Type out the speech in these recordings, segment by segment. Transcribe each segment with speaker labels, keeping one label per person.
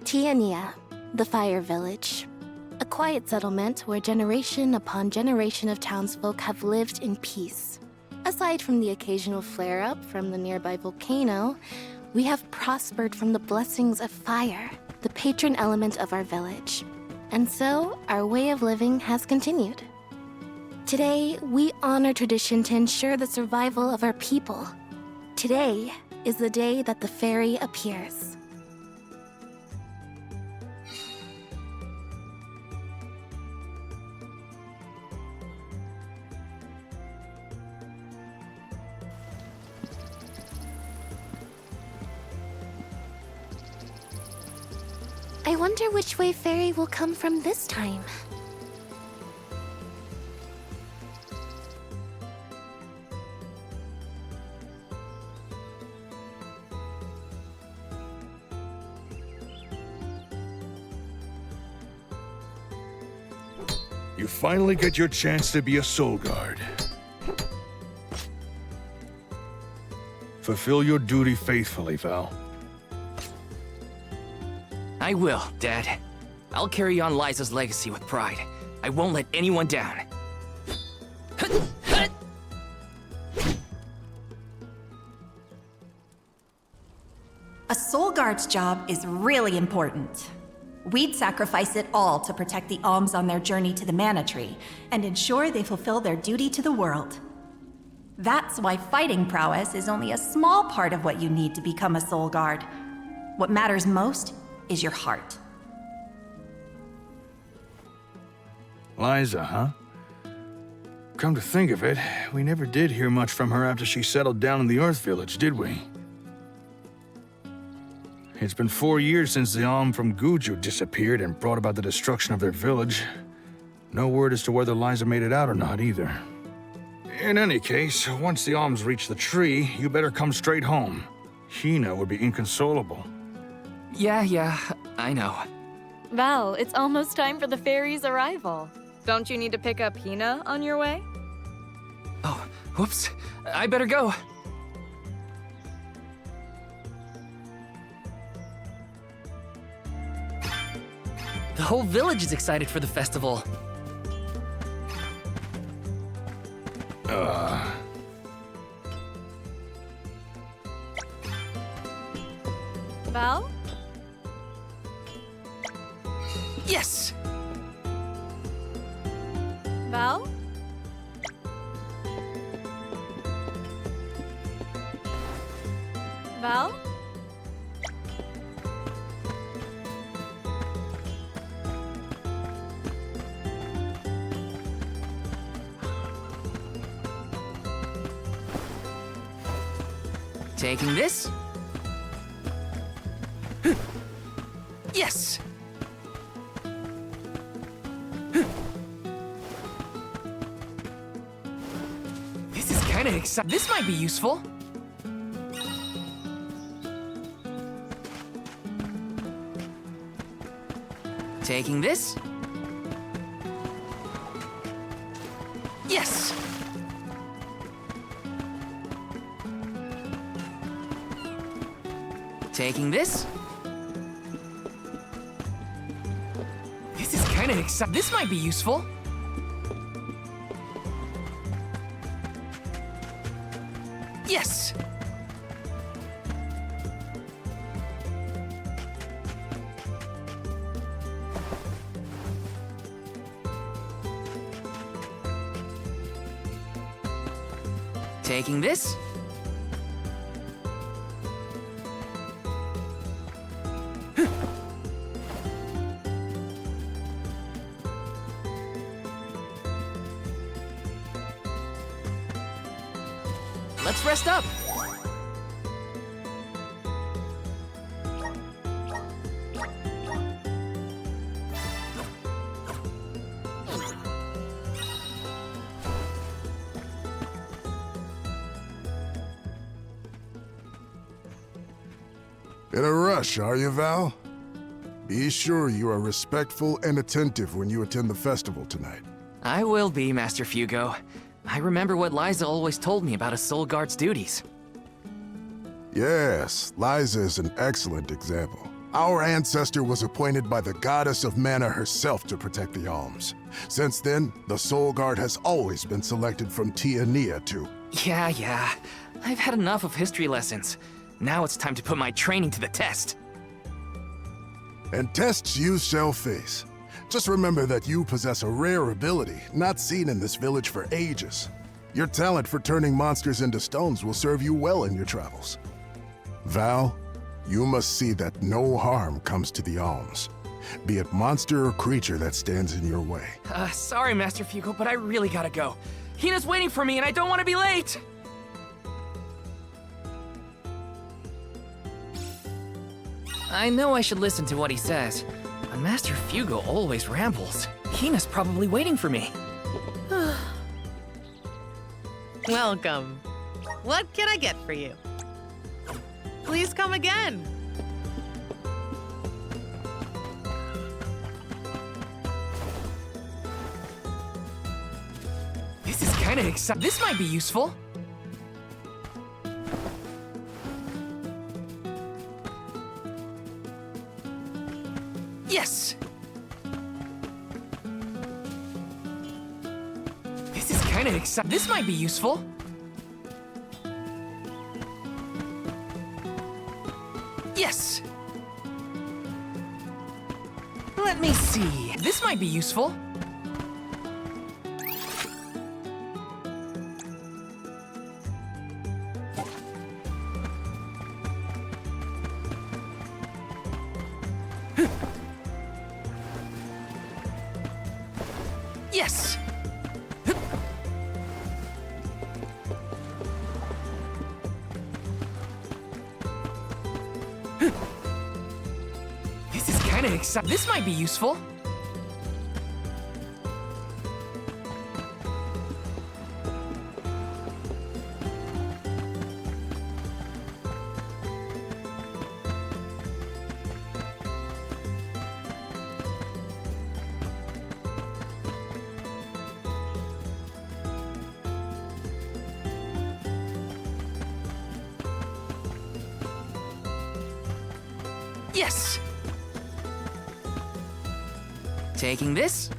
Speaker 1: Tiania, the Fire Village. A quiet settlement where generation upon generation of townsfolk have lived in peace. Aside from the occasional flare-up from the nearby volcano, we have prospered from the blessings of fire, the patron element of our village. And so, our way of living has continued. Today, we honor tradition to ensure the survival of our people. Today is the day that the Faerie appears. I wonder which way Faerie will come from this time.
Speaker 2: You finally get your chance to be a soul guard. Fulfill your duty faithfully, Val.
Speaker 3: I will, Dad. I'll carry on Liza's legacy with pride. I won't let anyone down.
Speaker 4: A soul guard's job is really important. We'd sacrifice it all to protect the alms on their journey to the mana tree and ensure they fulfill their duty to the world. That's why fighting prowess is only a small part of what you need to become a soul guard. What matters most is your heart.
Speaker 2: Liza, huh? Come to think of it, we never did hear much from her after she settled down in the Earth Village, did we? It's been 4 years since the Alm from Buju disappeared and brought about the destruction of their village. No word as to whether Liza made it out or not, either. In any case, once the alms reach the tree, you better come straight home. Hina would be inconsolable.
Speaker 3: Yeah, I know.
Speaker 5: Val, it's almost time for the Faerie's arrival. Don't you need to pick up Hina on your way?
Speaker 3: Oh, whoops. I better go. The whole village is excited for the festival.
Speaker 5: Val?
Speaker 3: Yes!
Speaker 5: Val? Val?
Speaker 3: Taking this. Yes! This is kinda exciting. This might be useful. Taking this. Yes! Taking this. This is kinda exciting. This might be useful. Yes! Taking this. Let's rest up.
Speaker 6: In a rush, are you, Val? Be sure you are respectful and attentive when you attend the festival tonight.
Speaker 3: I will be, Master Fugo. I remember what Liza always told me about a soul guard's duties.
Speaker 6: Yes, Liza is an excellent example. Our ancestor was appointed by the goddess of mana herself to protect the alms. Since then, the Soul Guard has always been selected from Tiania too.
Speaker 3: Yeah. I've had enough of history lessons. Now it's time to put my training to the test.
Speaker 6: And tests you shall face. Just remember that you possess a rare ability not seen in this village for ages. Your talent for turning monsters into stones will serve you well in your travels. Val, you must see that no harm comes to the alms, be it monster or creature that stands in your way.
Speaker 3: Sorry, Master Fugo, but I really gotta go. Hina's waiting for me and I don't want to be late! I know I should listen to what he says, but Master Fugo always rambles. Hina's probably waiting for me.
Speaker 7: Welcome. What can I get for you? Please come again.
Speaker 3: This is kinda exciting. This might be useful. Yes! This is kinda exciting. This might be useful. Yes! Let me see. This might be useful. Yes! This is kinda exciting. This might be useful. Yes! Taking this.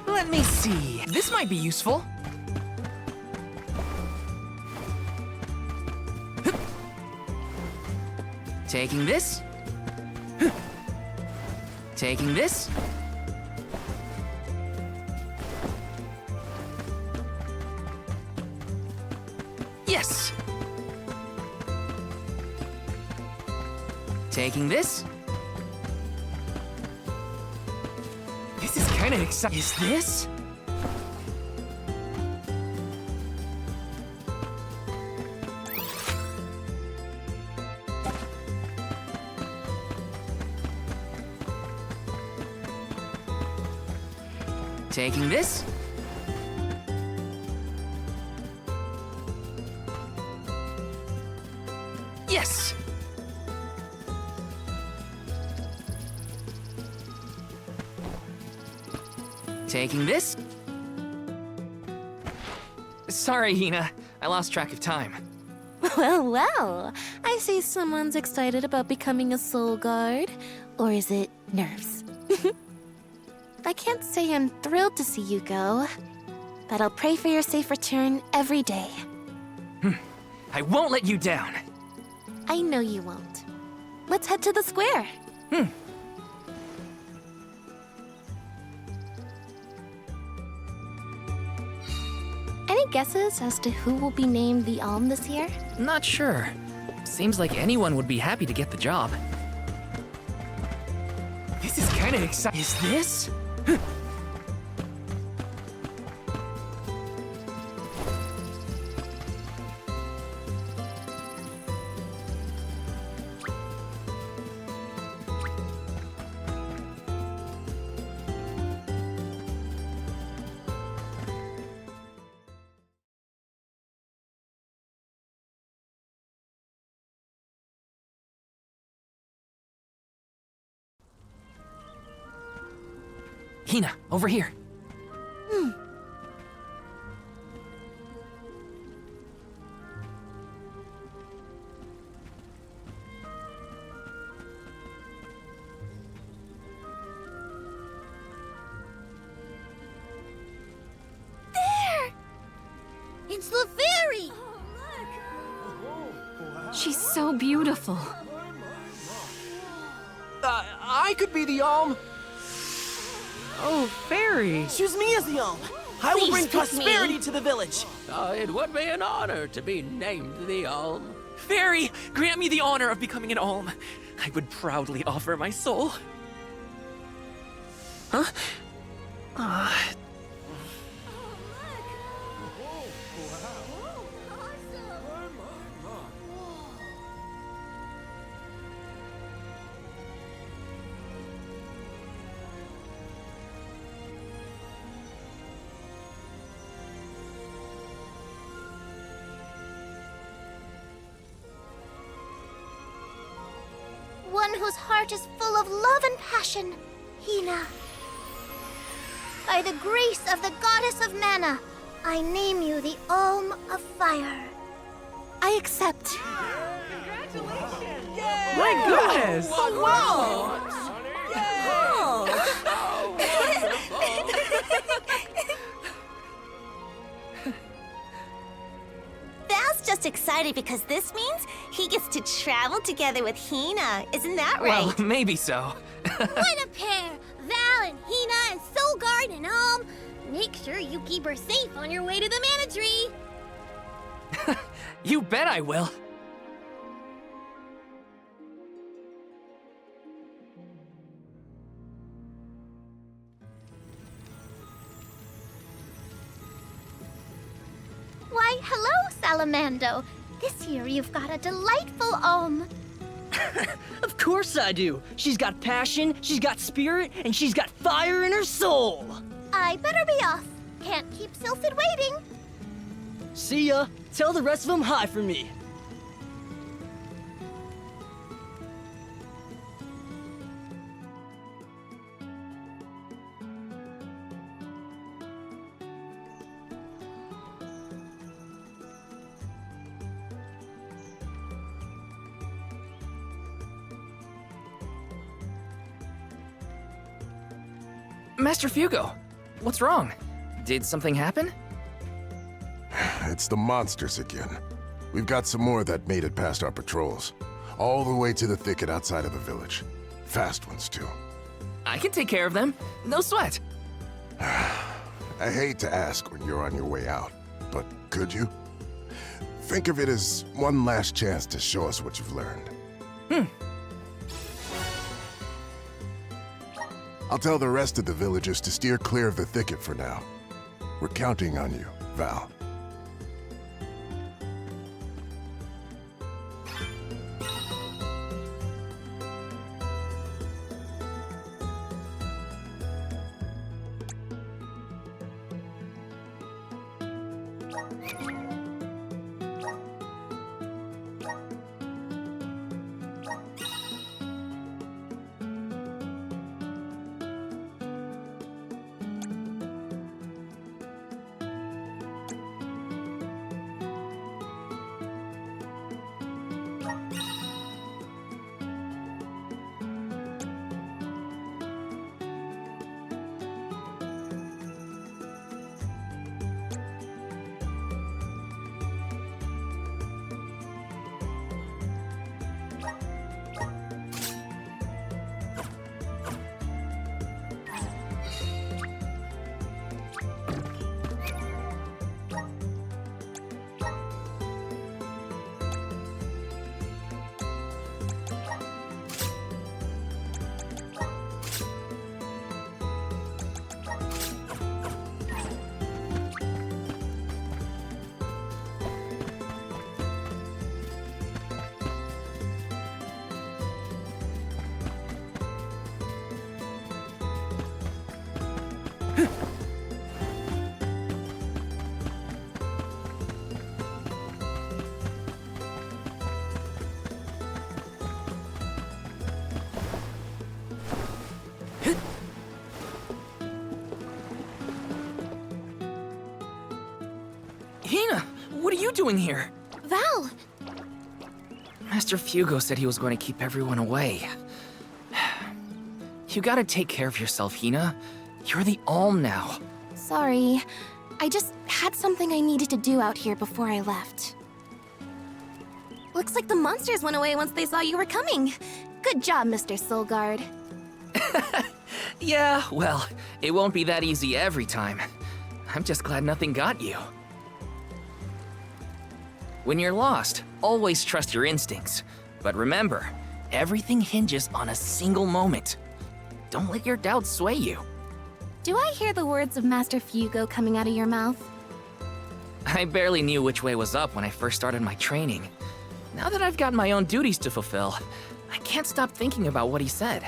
Speaker 3: Let me see. This might be useful. Taking this. Taking this. Yes. Taking this. This is kind of exciting. Is this? Taking this. Yes. Taking this. Sorry, Hina. I lost track of time.
Speaker 1: Well, I see someone's excited about becoming a soul guard. Or is it nerves? I can't say I'm thrilled to see you go, but I'll pray for your safe return every day.
Speaker 3: I won't let you down.
Speaker 1: I know you won't. Let's head to the square. Any guesses as to who will be named the Alm this year?
Speaker 3: Not sure. Seems like anyone would be happy to get the job. This is kind of exciting. Is this? Hina, over here.
Speaker 1: It's the Faerie!
Speaker 5: She's so beautiful.
Speaker 8: I could be the Alm.
Speaker 7: Oh, Faerie.
Speaker 8: Choose me as the Alm. I will
Speaker 1: Please
Speaker 8: bring
Speaker 1: pick
Speaker 8: prosperity
Speaker 1: me.
Speaker 8: to the village.
Speaker 9: It would be an honor to be named the Alm.
Speaker 3: Faerie, grant me the honor of becoming an Alm. I would proudly offer my soul. Huh?
Speaker 1: One whose heart is full of love and passion, Hina. By the grace of the goddess of mana, I name you the Alm of Fire. I accept.
Speaker 7: My goodness.
Speaker 10: Val's just excited because this means he gets to travel together with Hina. Isn't that right?
Speaker 3: Well, maybe so.
Speaker 1: What a pair! Val and Hina and Soulguard and Alm. Make sure you keep her safe on your way to the mana tree.
Speaker 3: You bet I will.
Speaker 1: Why, hello, Salamando. This year you've got a delightful Alm.
Speaker 8: Of course I do. She's got passion, she's got spirit, and she's got fire in her soul.
Speaker 1: I better be off. Can't keep Sylphid waiting.
Speaker 8: See ya. Tell the rest of them hi from me.
Speaker 3: Master Fugo, what's wrong? Did something happen?
Speaker 6: It's the monsters again. We've got some more that made it past our patrols. All the way to the thicket outside of the village. Fast ones, too.
Speaker 3: I can take care of them. No sweat.
Speaker 6: I hate to ask when you're on your way out, but could you? Think of it as one last chance to show us what you've learned. I'll tell the rest of the villagers to steer clear of the thicket for now. We're counting on you, Val.
Speaker 3: doing here?
Speaker 1: Val!
Speaker 3: Master Fugo said he was going to keep everyone away. You gotta take care of yourself, Hina. You're the Alm now.
Speaker 1: Sorry. I just had something I needed to do out here before I left. Looks like the monsters went away once they saw you were coming. Good job, Mr. Soulguard.
Speaker 3: Yeah, well, it won't be that easy every time. I'm just glad nothing got you. When you're lost, always trust your instincts. But remember, everything hinges on a single moment. Don't let your doubts sway you.
Speaker 1: Do I hear the words of Master Fugo coming out of your mouth?
Speaker 3: I barely knew which way was up when I first started my training. Now that I've got my own duties to fulfill, I can't stop thinking about what he said.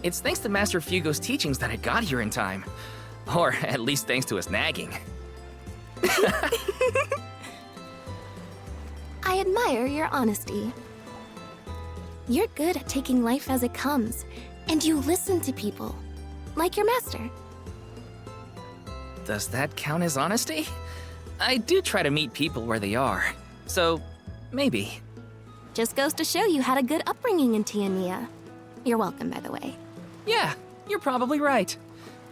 Speaker 3: It's thanks to Master Fugo's teachings that I got here in time. Or at least thanks to his nagging.
Speaker 1: I admire your honesty. You're good at taking life as it comes, and you listen to people, like your master.
Speaker 3: Does that count as honesty? I do try to meet people where they are, so maybe.
Speaker 1: Just goes to show you had a good upbringing in Tiania. You're welcome, by the way.
Speaker 3: Yeah, you're probably right.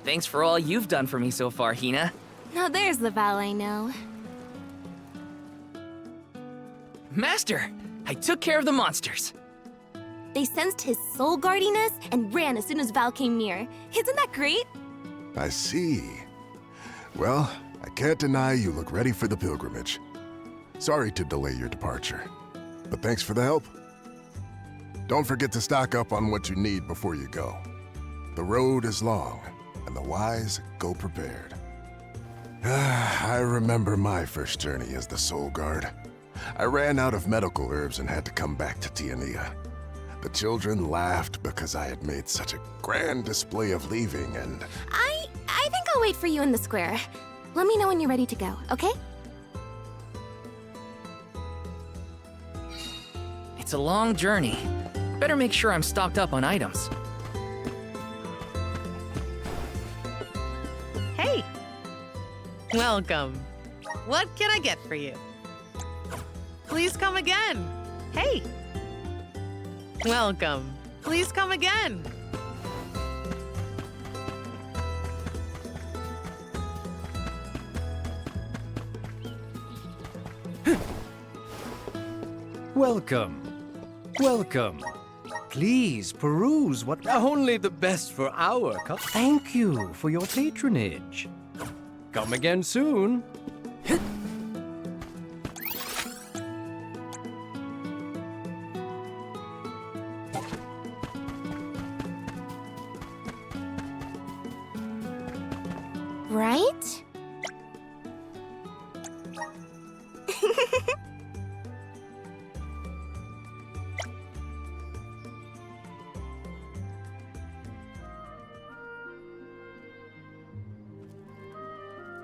Speaker 3: Thanks for all you've done for me so far, Hina.
Speaker 1: Now there's the Vale I know.
Speaker 3: Master, I took care of the monsters.
Speaker 1: They sensed his soul guardiness and ran as soon as Val came near. Isn't that great?
Speaker 6: I see. Well, I can't deny you look ready for the pilgrimage. Sorry to delay your departure, but thanks for the help. Don't forget to stock up on what you need before you go. The road is long, and the wise go prepared. I remember my first journey as the Soul Guard. I ran out of medical herbs and had to come back to Tiania. The children laughed because I had made such a grand display of leaving, and...
Speaker 1: I think I'll wait for you in the square. Let me know when you're ready to go, okay?
Speaker 3: It's a long journey. Better make sure I'm stocked up on items.
Speaker 7: Hey! Welcome. What can I get for you? Please come again. Hey! Welcome. Please come again.
Speaker 11: Welcome. Welcome. Please peruse what...
Speaker 9: Only the best for our
Speaker 11: Thank you for your patronage. Come again soon.
Speaker 1: Right?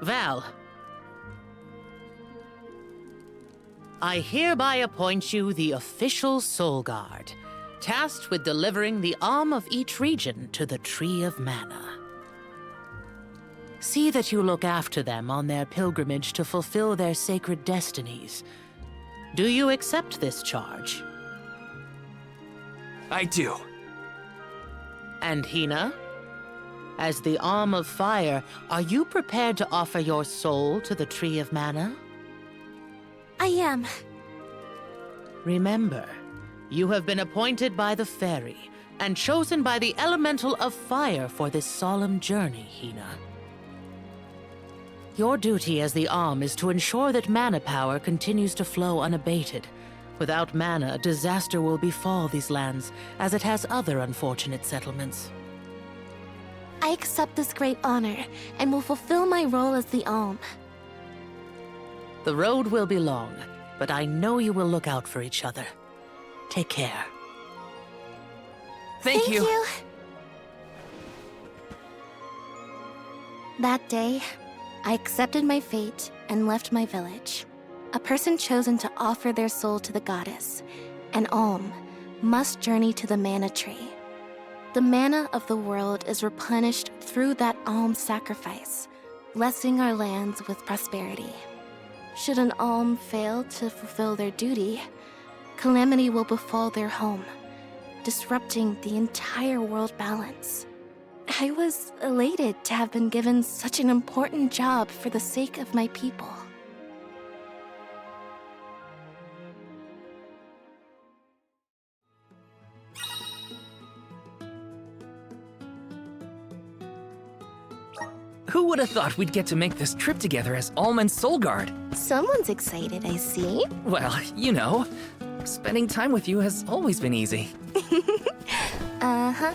Speaker 12: Val, I hereby appoint you the official Soul Guard, tasked with delivering the arm of each region to the Tree of Mana. See that you look after them on their pilgrimage to fulfill their sacred destinies. Do you accept this charge?
Speaker 3: I do.
Speaker 12: And Hina? As the Arm of Fire, are you prepared to offer your soul to the Tree of Mana?
Speaker 1: I am.
Speaker 12: Remember, you have been appointed by the Faerie and chosen by the Elemental of Fire for this solemn journey, Hina. Your duty as the Arm is to ensure that mana power continues to flow unabated. Without mana, disaster will befall these lands, as it has other unfortunate settlements.
Speaker 1: I accept this great honor and will fulfill my role as the Alm.
Speaker 12: The road will be long, but I know you will look out for each other. Take care.
Speaker 3: Thank you.
Speaker 1: That day, I accepted my fate and left my village. A person chosen to offer their soul to the goddess, an Alm, must journey to the mana tree. The mana of the world is replenished through that Alm sacrifice, blessing our lands with prosperity. Should an alm fail to fulfill their duty, calamity will befall their home, disrupting the entire world balance. I was elated to have been given such an important job for the sake of my people.
Speaker 3: Who would have thought we'd get to make this trip together as Alm and Soulguard?
Speaker 1: Someone's excited, I see.
Speaker 3: Well, you know, spending time with you has always been easy.
Speaker 1: Uh-huh.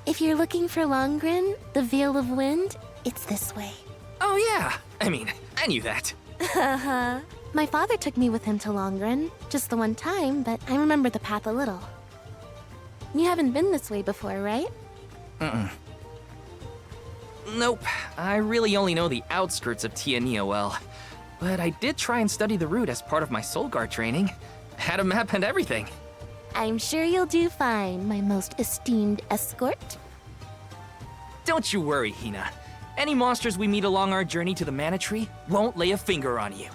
Speaker 1: If you're looking for Longren, the Veil of Wind, it's this way.
Speaker 3: Oh yeah, I knew that.
Speaker 1: Haha. My father took me with him to Longren, just the one time, but I remember the path a little. You haven't been this way before, right?
Speaker 3: Nope, I really only know the outskirts of Tiania well. But I did try and study the route as part of my Soulguard training. Had a map and everything.
Speaker 1: I'm sure you'll do fine, my most esteemed escort.
Speaker 3: Don't you worry, Hina. Any monsters we meet along our journey to the Mana Tree won't lay a finger on you.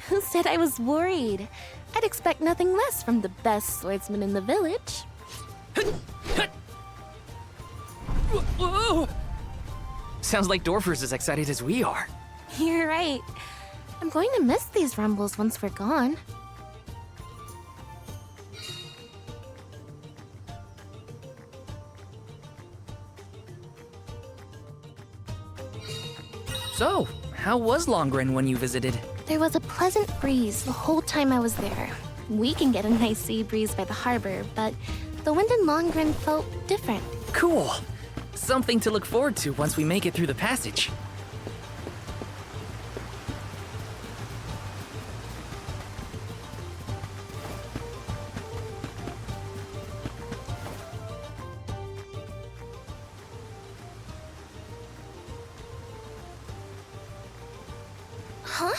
Speaker 1: Who said I was worried? I'd expect nothing less from the best swordsman in the village.
Speaker 3: Whoa! Sounds like Dorfer's as excited as we are.
Speaker 1: You're right. I'm going to miss these rumbles once we're gone.
Speaker 3: So, how was Longren when you visited?
Speaker 1: There was a pleasant breeze the whole time I was there. We can get a nice sea breeze by the harbor, but the wind in Longren felt different.
Speaker 3: Cool. Something to look forward to once we make it through the passage.
Speaker 1: Huh?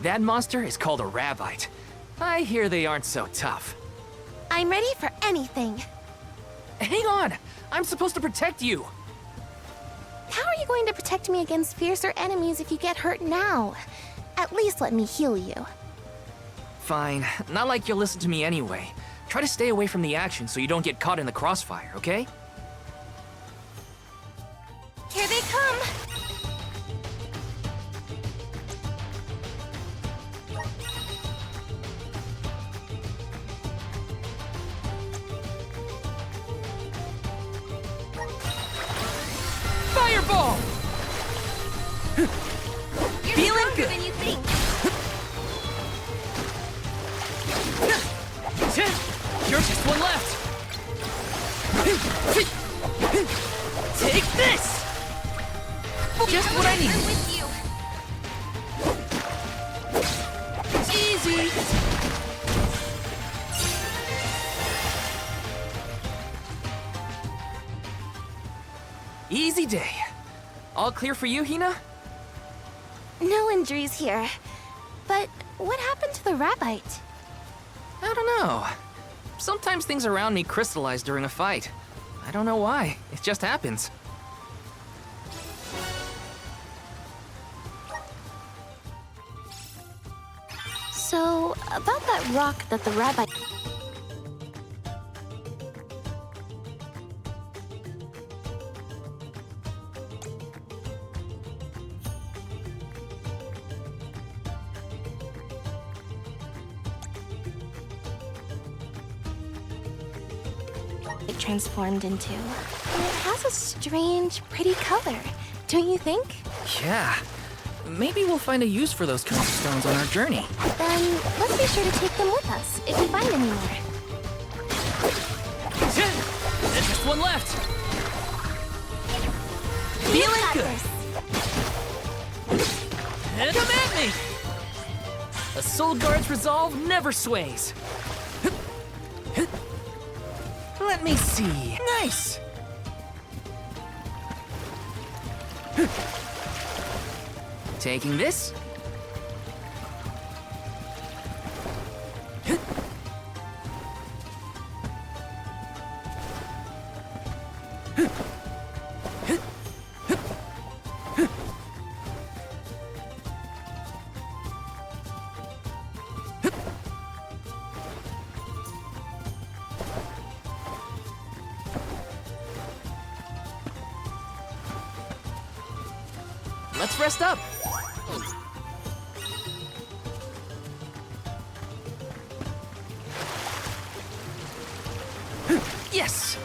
Speaker 3: That monster is called a Rabbite. I hear they aren't so tough.
Speaker 1: I'm ready for anything.
Speaker 3: Hang on! I'm supposed to protect you!
Speaker 1: How are you going to protect me against fiercer enemies if you get hurt now? At least let me heal you.
Speaker 3: Fine. Not like you'll listen to me anyway. Try to stay away from the action so you don't get caught in the crossfire, okay?
Speaker 1: Here they come!
Speaker 3: Fireball! Feeling good!
Speaker 1: Than you think.
Speaker 3: You're just one left! Take this! Just what I need!
Speaker 1: I'm with you.
Speaker 3: Easy! Easy day. All clear for you, Hina?
Speaker 1: No injuries here. But what happened to the Rabbite?
Speaker 3: I don't know. Sometimes things around me crystallize during a fight. I don't know why. It just happens.
Speaker 1: So, about that rock that the Rabbite... it transformed into. And it has a strange, pretty color, don't you think?
Speaker 3: Yeah. Maybe we'll find a use for those kinds of stones on our journey.
Speaker 1: Then let's be sure to take them with us if we find any more.
Speaker 3: There's just one left. Feeling good. Come at me! A Soul Guard's resolve never sways. Let me see. Nice! Taking this. Let's rest up. Yes.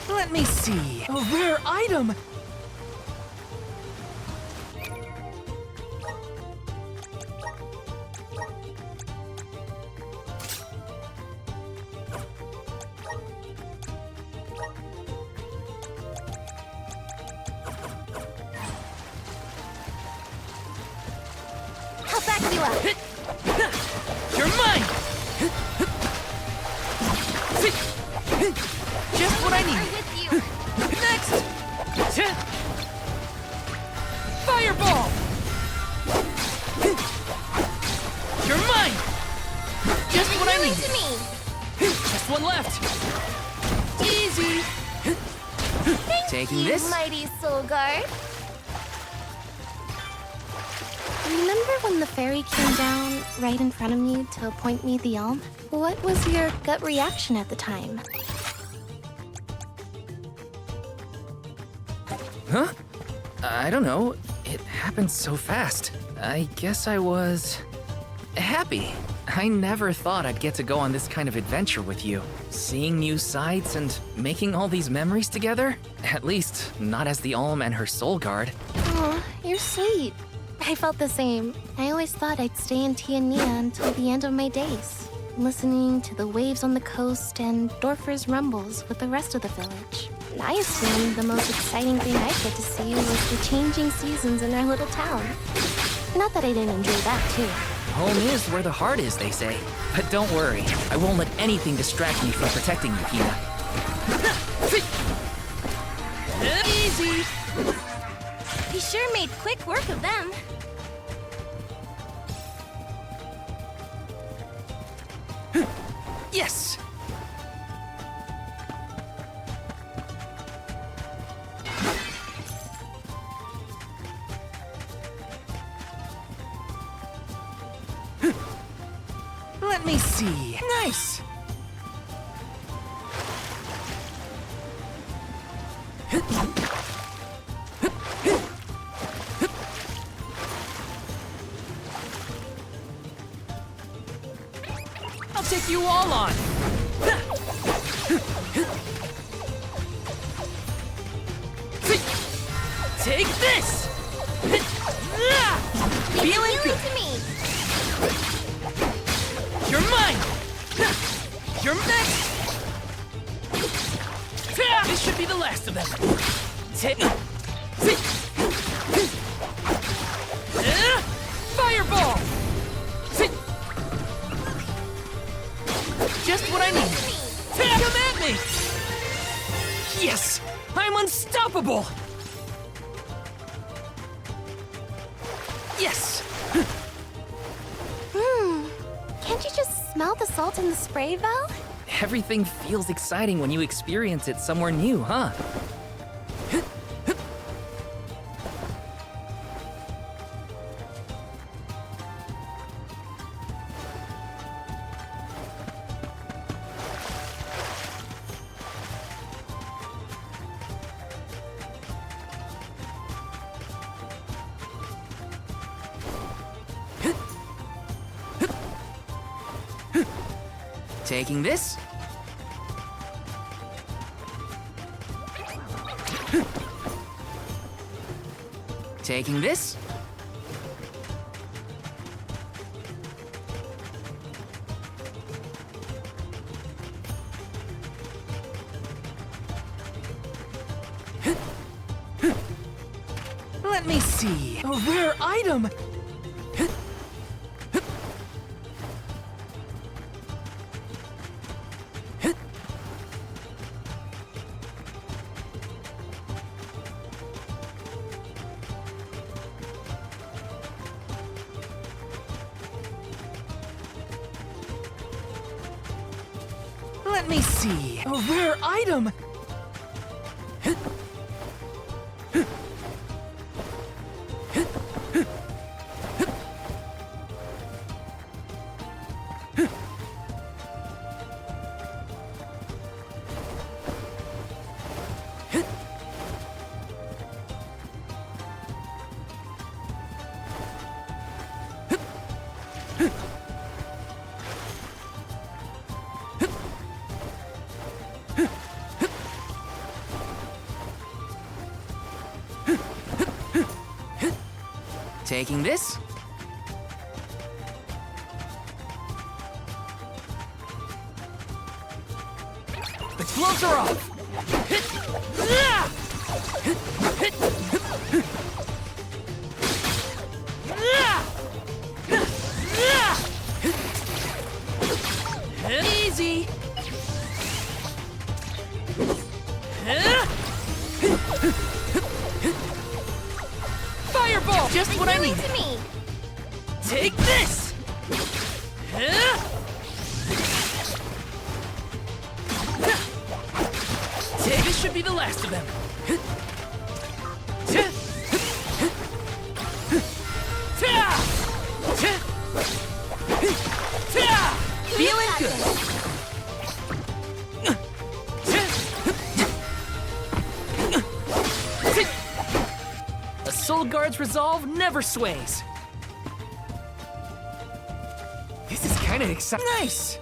Speaker 3: Let me see. A rare item.
Speaker 10: I'll back you up.
Speaker 3: You're mine. Just what I need.
Speaker 10: With you.
Speaker 3: Next! Fireball! You're mine! Just what I need!
Speaker 10: To me.
Speaker 3: Just one left! Easy! Taking this?
Speaker 10: Mighty Soul Guard.
Speaker 1: Remember when the fairy came down right in front of me to appoint me the Alm? What was your gut reaction at the time?
Speaker 3: Huh? I don't know. It happened so fast. I guess I was... happy. I never thought I'd get to go on this kind of adventure with you. Seeing new sights and making all these memories together? At least, not as the Alm and her Soul Guard.
Speaker 1: Aw, you're sweet. I felt the same. I always thought I'd stay in Tiania until the end of my days, listening to the waves on the coast and Dorfer's rumbles with the rest of the village. I assumed the most exciting thing I'd get to see was the changing seasons in our little town. Not that I didn't enjoy that, too.
Speaker 3: Home is where the heart is, they say. But don't worry, I won't let anything distract me from protecting you, Hina. Easy!
Speaker 10: He sure made quick work of them.
Speaker 3: Yes! Let me see. Nice! I'll take you all on! Take this! Feeling good!
Speaker 10: To me.
Speaker 3: You're mine! You're next! This should be the last of them. Fireball! Just what I need. Come at me! Yes! I'm unstoppable! Yes!
Speaker 1: Can't you just smell the salt in the spray, Val?
Speaker 3: Everything feels exciting when you experience it somewhere new, huh? Taking this. Taking this. Let me see. A rare item. Let me see. A rare item. Taking this. The gloves are off. Easy. Fireball! Just what I need.
Speaker 10: To me.
Speaker 3: Take this! This should be the last of them. Feeling good. A Soul Guard's resolve never sways. This is kind of exciting. Nice!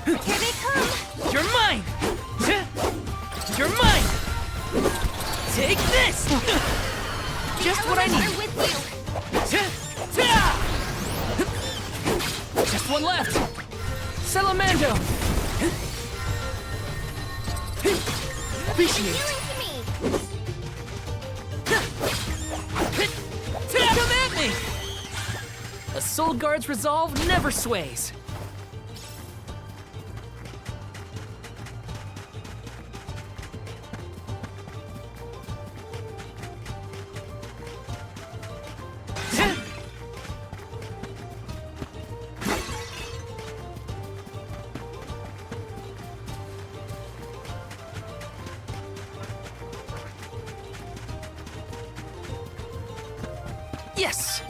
Speaker 10: Here they come!
Speaker 3: You're mine! You're mine! Take this! Just what I need!
Speaker 10: I'm with you!
Speaker 3: Just one left! Salamando! Appreciate it! Come at me! A Soul Guard's resolve never sways. Yes!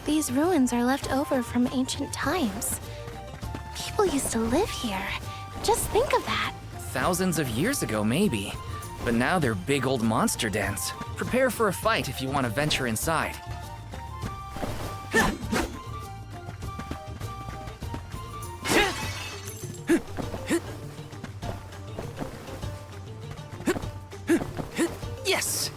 Speaker 1: These ruins are left over from ancient times. People used to live here. Just think of that.
Speaker 3: Thousands of years ago, maybe. But now they're big old monster dens. Prepare for a fight if you want to venture inside. Yes!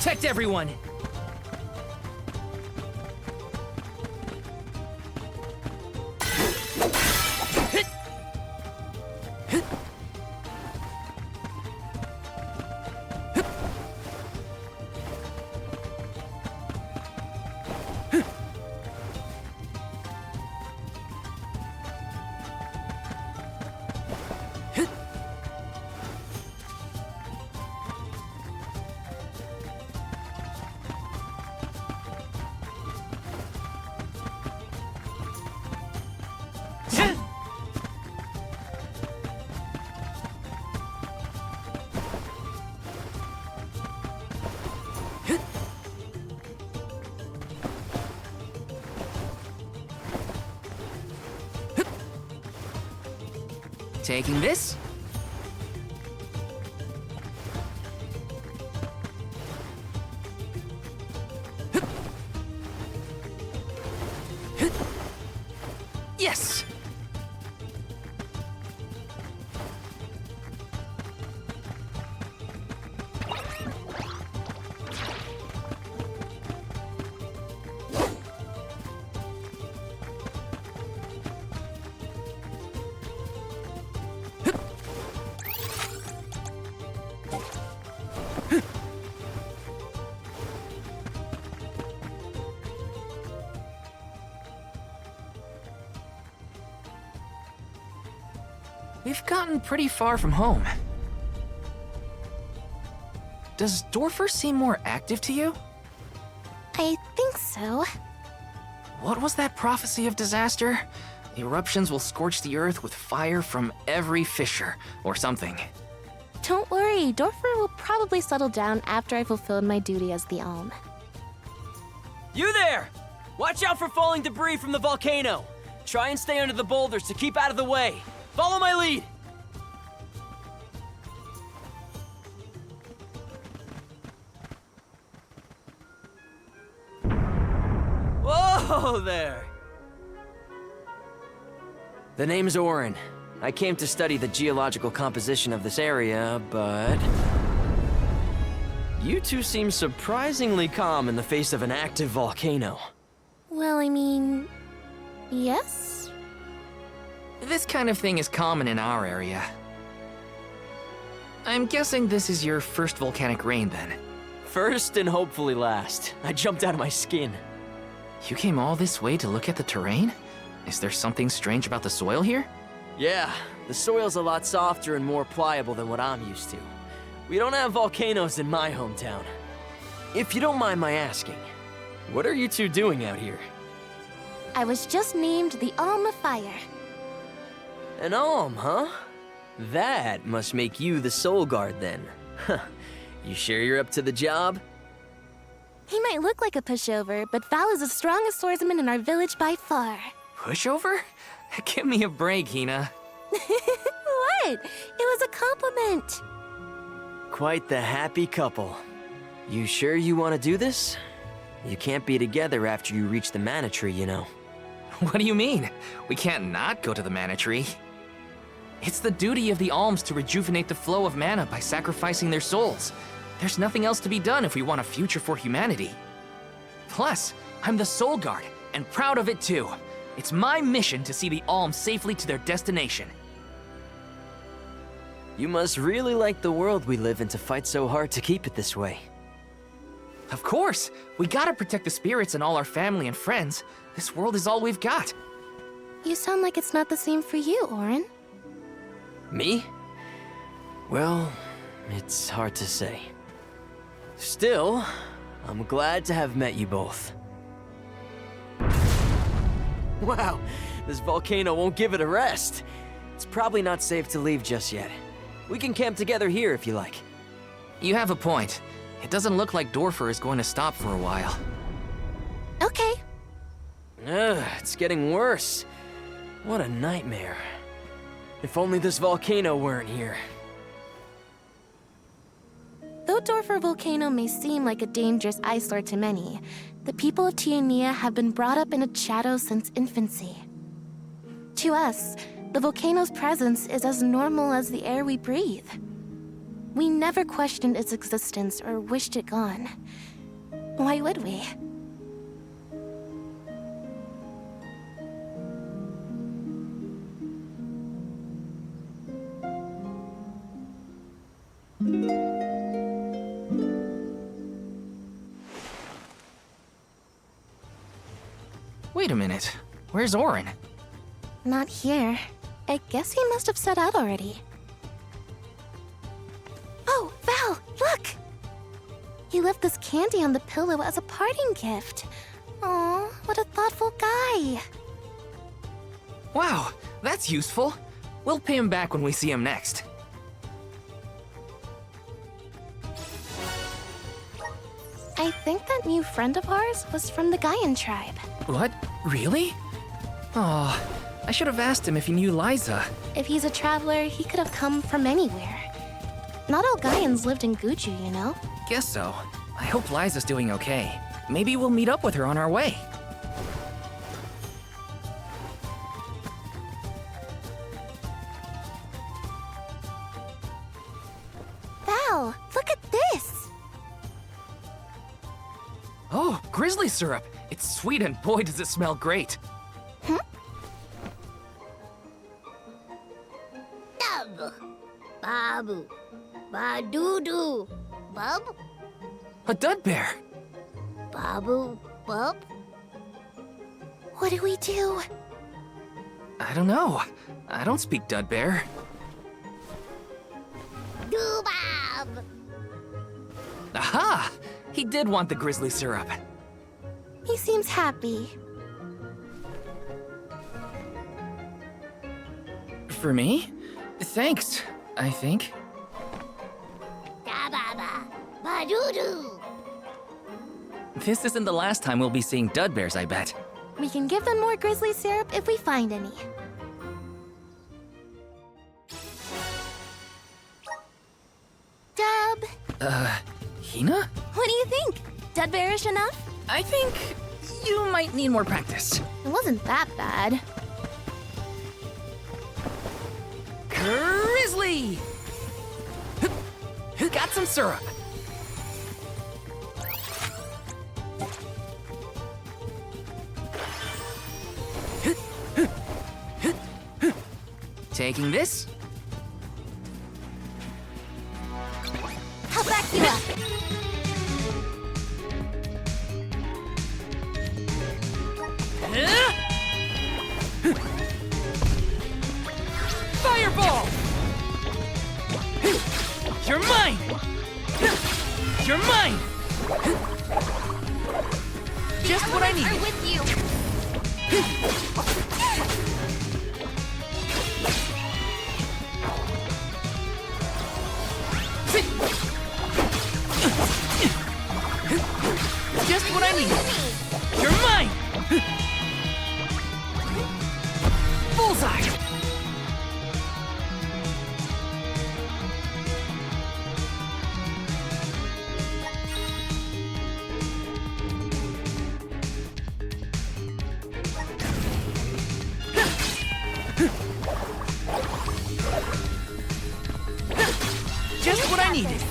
Speaker 3: Protect everyone! Taking this? Yes! We've gotten pretty far from home. Does Dorfer seem more active to you?
Speaker 1: I think so.
Speaker 3: What was that prophecy of disaster? Eruptions will scorch the earth with fire from every fissure, or something.
Speaker 1: Don't worry, Dorfer will probably settle down after I fulfilled my duty as the Alm.
Speaker 8: You there! Watch out for falling debris from the volcano. Try and stay under the boulders to keep out of the way. Follow my lead! Whoa there! The name's Orin. I came to study the geological composition of this area, but... You two seem surprisingly calm in the face of an active volcano.
Speaker 1: Well, I mean... yes?
Speaker 3: This kind of thing is common in our area. I'm guessing this is your first volcanic rain, then.
Speaker 8: First and hopefully last. I jumped out of my skin.
Speaker 3: You came all this way to look at the terrain? Is there something strange about the soil here?
Speaker 8: Yeah, the soil's a lot softer and more pliable than what I'm used to. We don't have volcanoes in my hometown. If you don't mind my asking, what are you two doing out here?
Speaker 1: I was just named the Alm of Fire.
Speaker 8: An Alm, huh? That must make you the Soul Guard then. Huh. You sure you're up to the job?
Speaker 1: He might look like a pushover, but Vale is the strongest swordsman in our village by far.
Speaker 3: Pushover? Give me a break, Hina.
Speaker 1: What? It was a compliment.
Speaker 8: Quite the happy couple. You sure you want to do this? You can't be together after you reach the mana tree, you know.
Speaker 3: What do you mean? We can't not go to the mana tree. It's the duty of the alms to rejuvenate the flow of mana by sacrificing their souls. There's nothing else to be done if we want a future for humanity. Plus, I'm the Soul Guard, and proud of it too. It's my mission to see the alms safely to their destination.
Speaker 8: You must really like the world we live in to fight so hard to keep it this way.
Speaker 3: Of course! We gotta protect the spirits and all our family and friends. This world is all we've got.
Speaker 1: You sound like it's not the same for you, Orin.
Speaker 8: Me? Well, it's hard to say. Still, I'm glad to have met you both. Wow, this volcano won't give it a rest. It's probably not safe to leave just yet. We can camp together here if you like.
Speaker 3: You have a point. It doesn't look like Dorfer is going to stop for a while.
Speaker 1: Okay.
Speaker 8: Ugh, it's getting worse. What a nightmare. If only this volcano weren't here.
Speaker 1: Though Dorfer Volcano may seem like a dangerous eyesore to many, the people of Tiania have been brought up in its shadow since infancy. To us, the volcano's presence is as normal as the air we breathe. We never questioned its existence or wished it gone. Why would we?
Speaker 3: Wait a minute. Where's Orin?
Speaker 1: Not here. I guess he must have set out already. Oh, Val, look! He left this candy on the pillow as a parting gift. Aw, what a thoughtful guy.
Speaker 3: Wow, that's useful. We'll pay him back when we see him next.
Speaker 1: I think that new friend of ours was from the Gaian tribe.
Speaker 3: What? Really? Oh, I should have asked him if he knew Liza.
Speaker 1: If he's a traveler, he could have come from anywhere. Not all Gaians lived in Buju, you know?
Speaker 3: Guess so. I hope Liza's doing okay. Maybe we'll meet up with her on our way.
Speaker 1: Val, look at this!
Speaker 3: Oh, grizzly syrup. It's sweet and boy does it smell great.
Speaker 10: Dub. Babu. Badudu. Bub.
Speaker 3: A dud bear.
Speaker 10: Babu. Bub.
Speaker 1: What do we do?
Speaker 3: I don't know. I don't speak dud bear.
Speaker 10: Dubab.
Speaker 3: Aha! He did want the grizzly syrup.
Speaker 1: He seems happy.
Speaker 3: For me? Thanks, I think.
Speaker 10: Dababa. Badudu.
Speaker 3: This isn't the last time we'll be seeing dud bears, I bet.
Speaker 1: We can give them more grizzly syrup if we find any. Dub!
Speaker 3: Hina?
Speaker 1: What do you think? Dud bearish enough?
Speaker 3: I think you might need more practice.
Speaker 1: It wasn't that bad.
Speaker 3: Grizzly! Got some syrup. Taking this.
Speaker 1: I'll back you up.
Speaker 3: Fireball! You're mine! You're mine! Just what I need.
Speaker 1: I'm with you.
Speaker 3: Just what I need. You're mine! Bullseye! Just what I needed.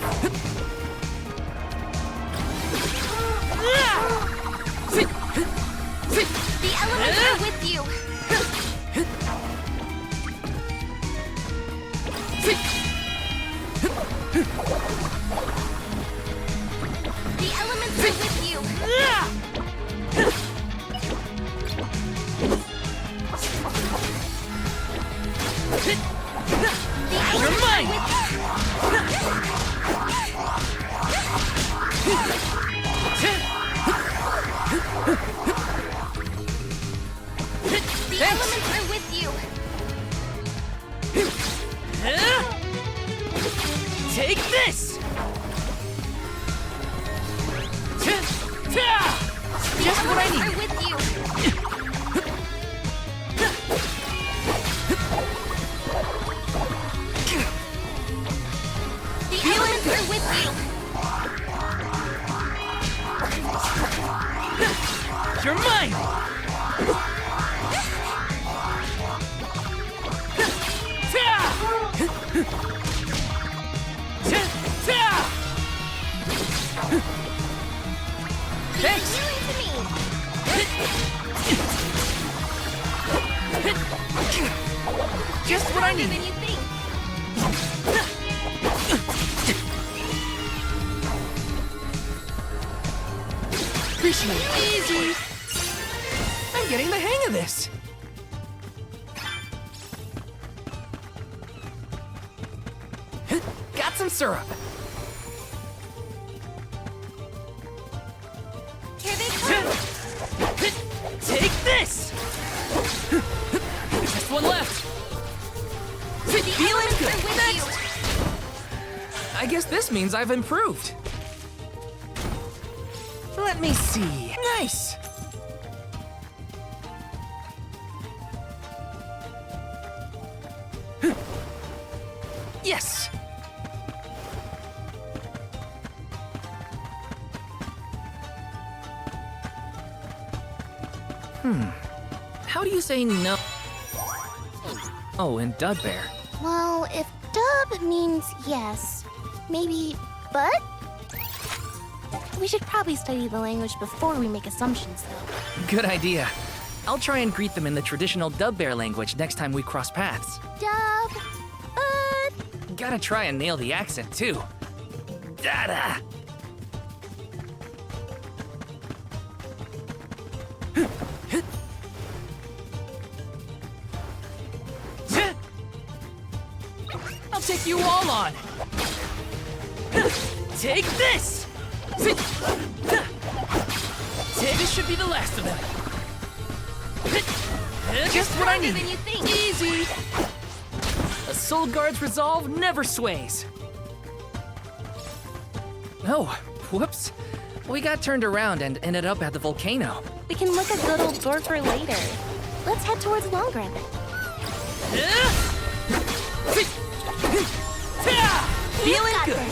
Speaker 1: The elements are with you. The elements are with you.
Speaker 3: You're mine!
Speaker 1: The elements are with you.
Speaker 3: Take this! Just what I need.
Speaker 1: Are with you. The elements are with you.
Speaker 3: You're mine! Just what I need.
Speaker 10: Than you think.
Speaker 3: Appreciate it. Easy. I'm getting the hang of this. Got some syrup.
Speaker 10: Here they come.
Speaker 3: Take this! Just one left. Feeling good. Next. I guess this means I've improved. Let me see. Nice. Yes. How do you say no? Oh, in Dudbear.
Speaker 1: Well, if dub means yes, maybe but? We should probably study the language before we make assumptions, though.
Speaker 3: Good idea. I'll try and greet them in the traditional Dudbear language next time we cross paths.
Speaker 1: Dub,
Speaker 3: Gotta try and nail the accent, too. Dada! I'll take you all on! Take this! This should be the last of them. Just what I need.
Speaker 10: Than you think.
Speaker 3: Easy! A Soul Guard's resolve never sways. Oh, whoops. We got turned around and ended up at the volcano.
Speaker 1: we can look a good old Dorfer later. Let's head towards Longren.
Speaker 3: Feeling good.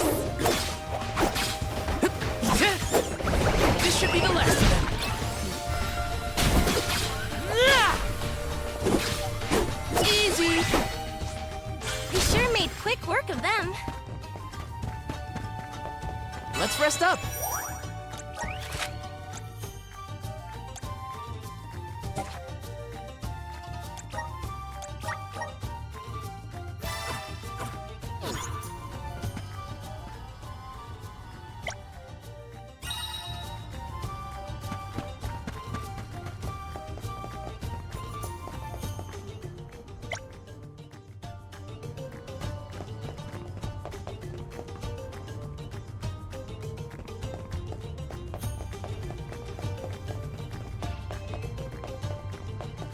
Speaker 3: This should be the last of them. Easy.
Speaker 10: You sure made quick work of them.
Speaker 3: Let's rest up.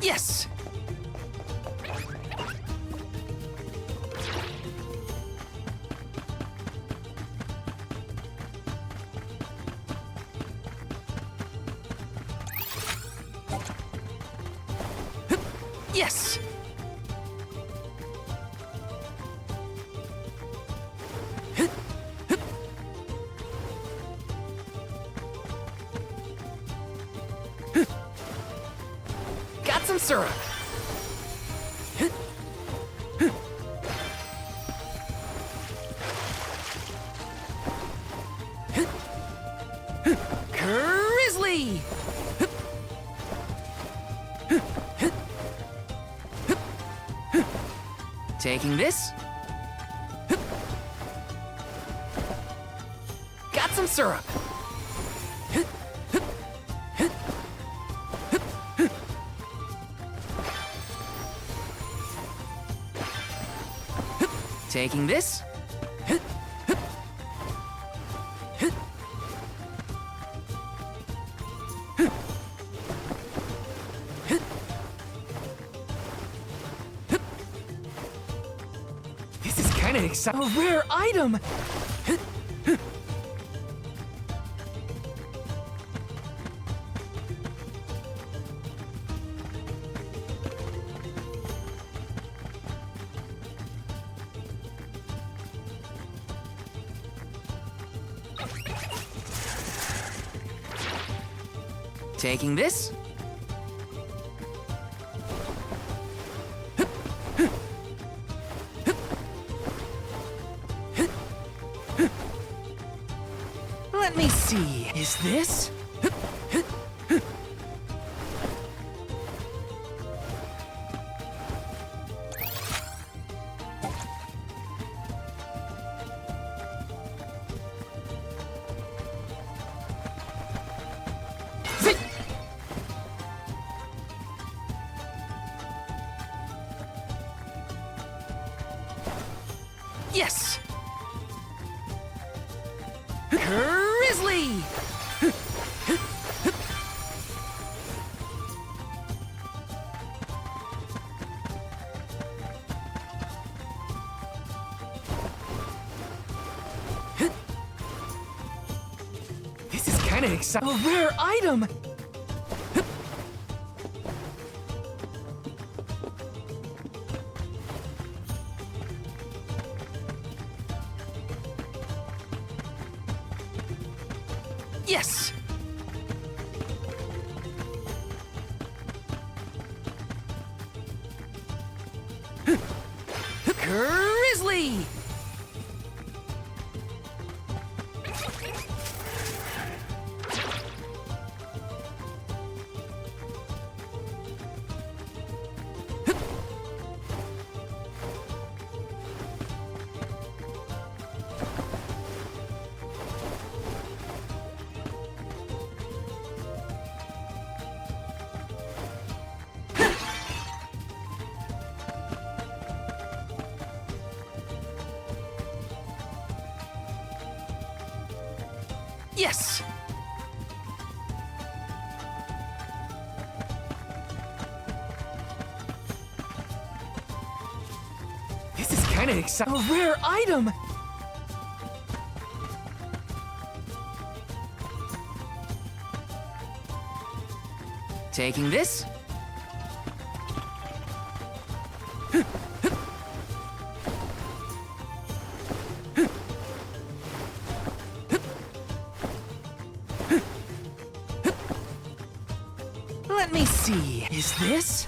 Speaker 3: Yes! Yes! Got some syrup. Grizzly! Taking this. Got some syrup. Taking this. This is kind of exciting. A rare item. Taking this. Let me see. Is this? Yes! Grizzly! This is kinda exciting. A rare item! Yes! Grizzly! Yes! This is kinda exciting. A rare item! Taking this? Let me see. Is this?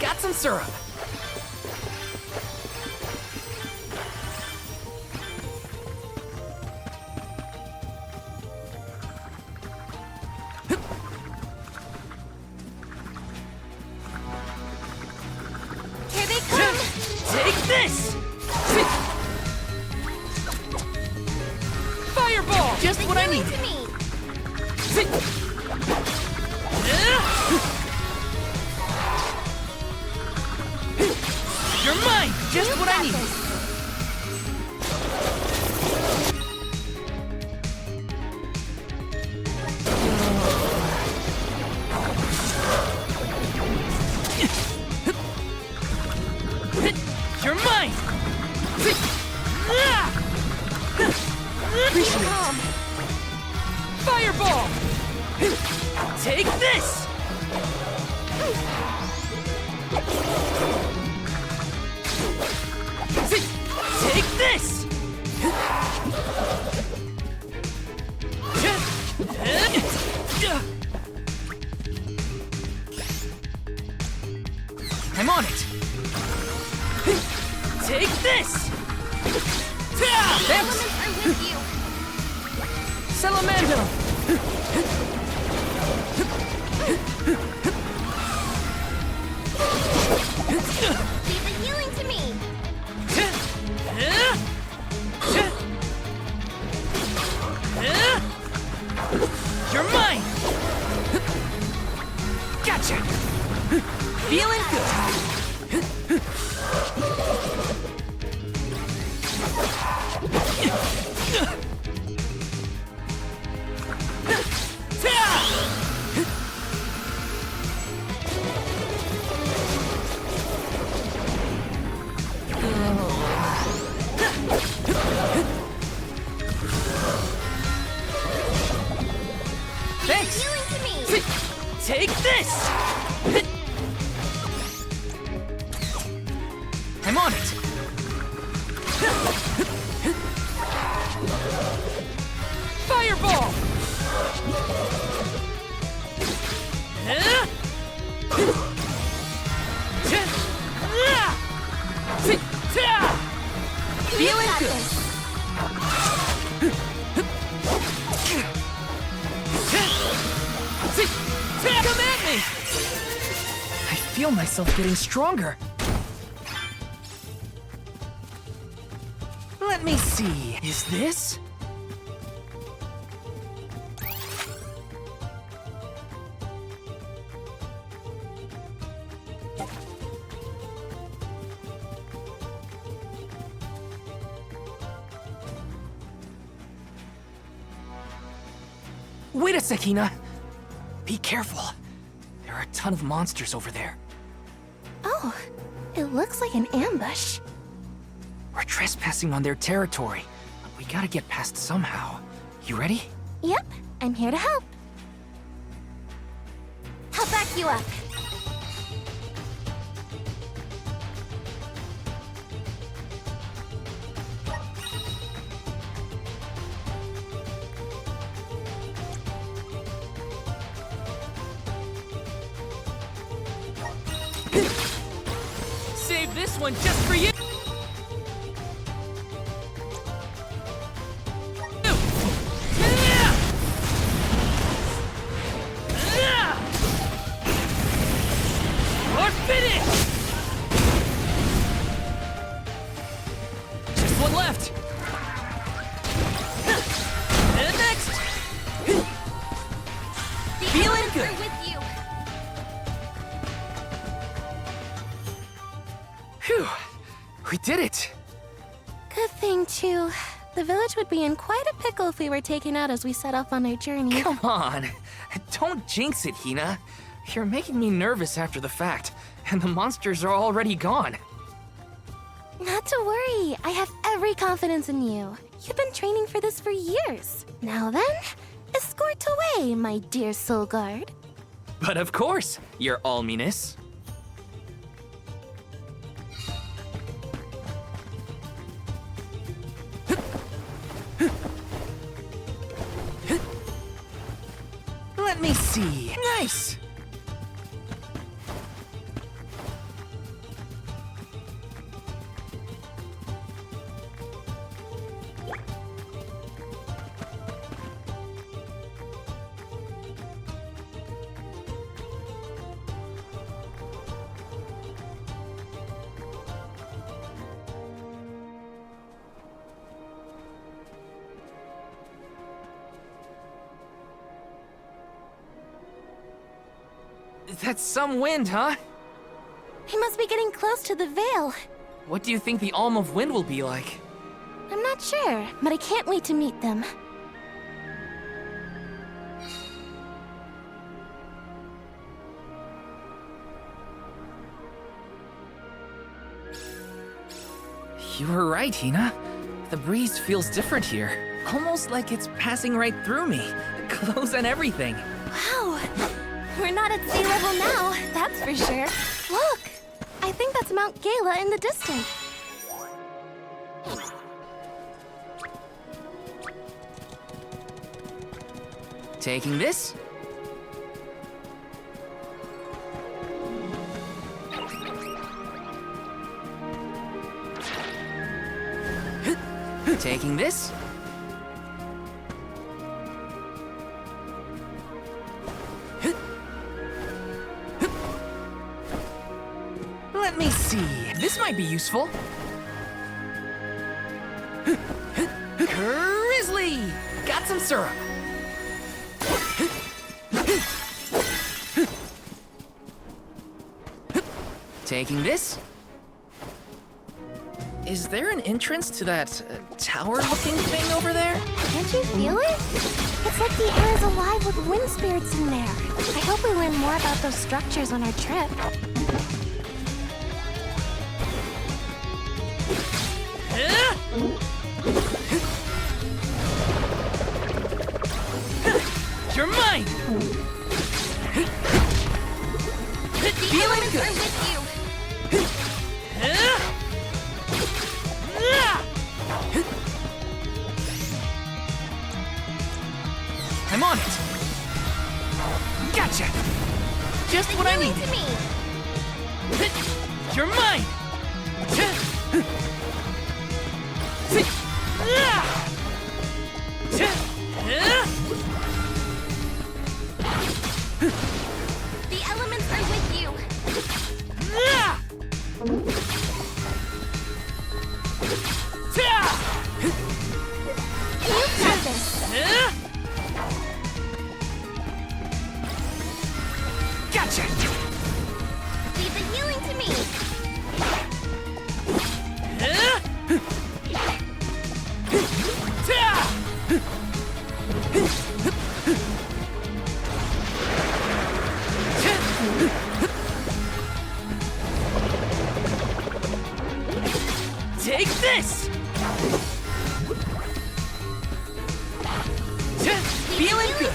Speaker 3: Got some syrup.
Speaker 10: Here they come!
Speaker 3: Take this! Fireball! Just what I
Speaker 10: Give it
Speaker 3: needed.
Speaker 10: to me!
Speaker 3: You're mine! Just what I needed. You're mine! Appreciate it. Fireball! Take this! Take this! I'm on it! Take this! Thanks!
Speaker 10: Elements are with you!
Speaker 3: Salamando!
Speaker 10: Leave the healing to me!
Speaker 3: You're mine! Gotcha! Feeling good! Thanks!
Speaker 10: Healing to me!
Speaker 3: Take this! I'm on it! Fireball!
Speaker 10: We've got this.
Speaker 3: Come at me! I feel myself getting stronger. Let me see. Is this? Wait a sec, Hina. Be careful. There are a ton of monsters over there.
Speaker 1: Oh, it looks like an ambush.
Speaker 3: We're trespassing on their territory, but we gotta get past somehow. You ready?
Speaker 1: Yep, I'm here to help.
Speaker 10: I'll back you up.
Speaker 3: Save this one just for you! Or finish! Just one left! And next! Feeling good!
Speaker 10: With you.
Speaker 3: Phew! We did it!
Speaker 1: Good thing, too. The village would be in quite a pickle if we were taken out as we set off on our journey.
Speaker 3: Come on! Don't jinx it, Hina. You're making me nervous after the fact, and the monsters are already gone.
Speaker 1: Not to worry. I have every confidence in you. You've been training for this for years. Now then, escort away, my dear soul guard.
Speaker 3: But of course, your alminess. Let me see. Nice! That's some wind, huh?
Speaker 1: We must be getting close to the Vale.
Speaker 3: What do you think the Alm of Wind will be like?
Speaker 1: I'm not sure, but I can't wait to meet them.
Speaker 3: You were right, Hina. The breeze feels different here. Almost like it's passing right through me. Clothes and everything.
Speaker 1: Wow! We're not at sea level now, that's for sure. Look! I think that's Mount Gala in the distance.
Speaker 3: Taking this? Taking this? Let me see. This might be useful. Grizzly! Got some syrup. Taking this? Is there an entrance to that tower-looking thing over there?
Speaker 1: Can't you feel it? It's like the air is alive with wind spirits in there. I hope we learn more about those structures on our trip.
Speaker 3: You're mine! Feeling good!
Speaker 10: With you.
Speaker 3: I'm on it! Gotcha! Just what I needed.
Speaker 10: To me.
Speaker 3: Take this! Feeling good!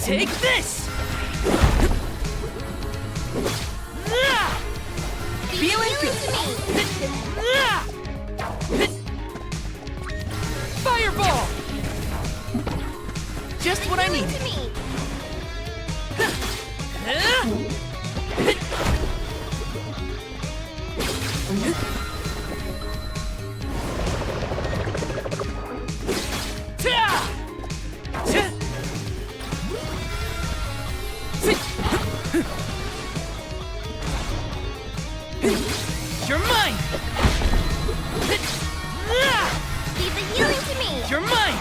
Speaker 3: Take this! Feeling good! Fireball! Just what I need.
Speaker 10: You're mine! Leave the healing to me!
Speaker 3: You're mine!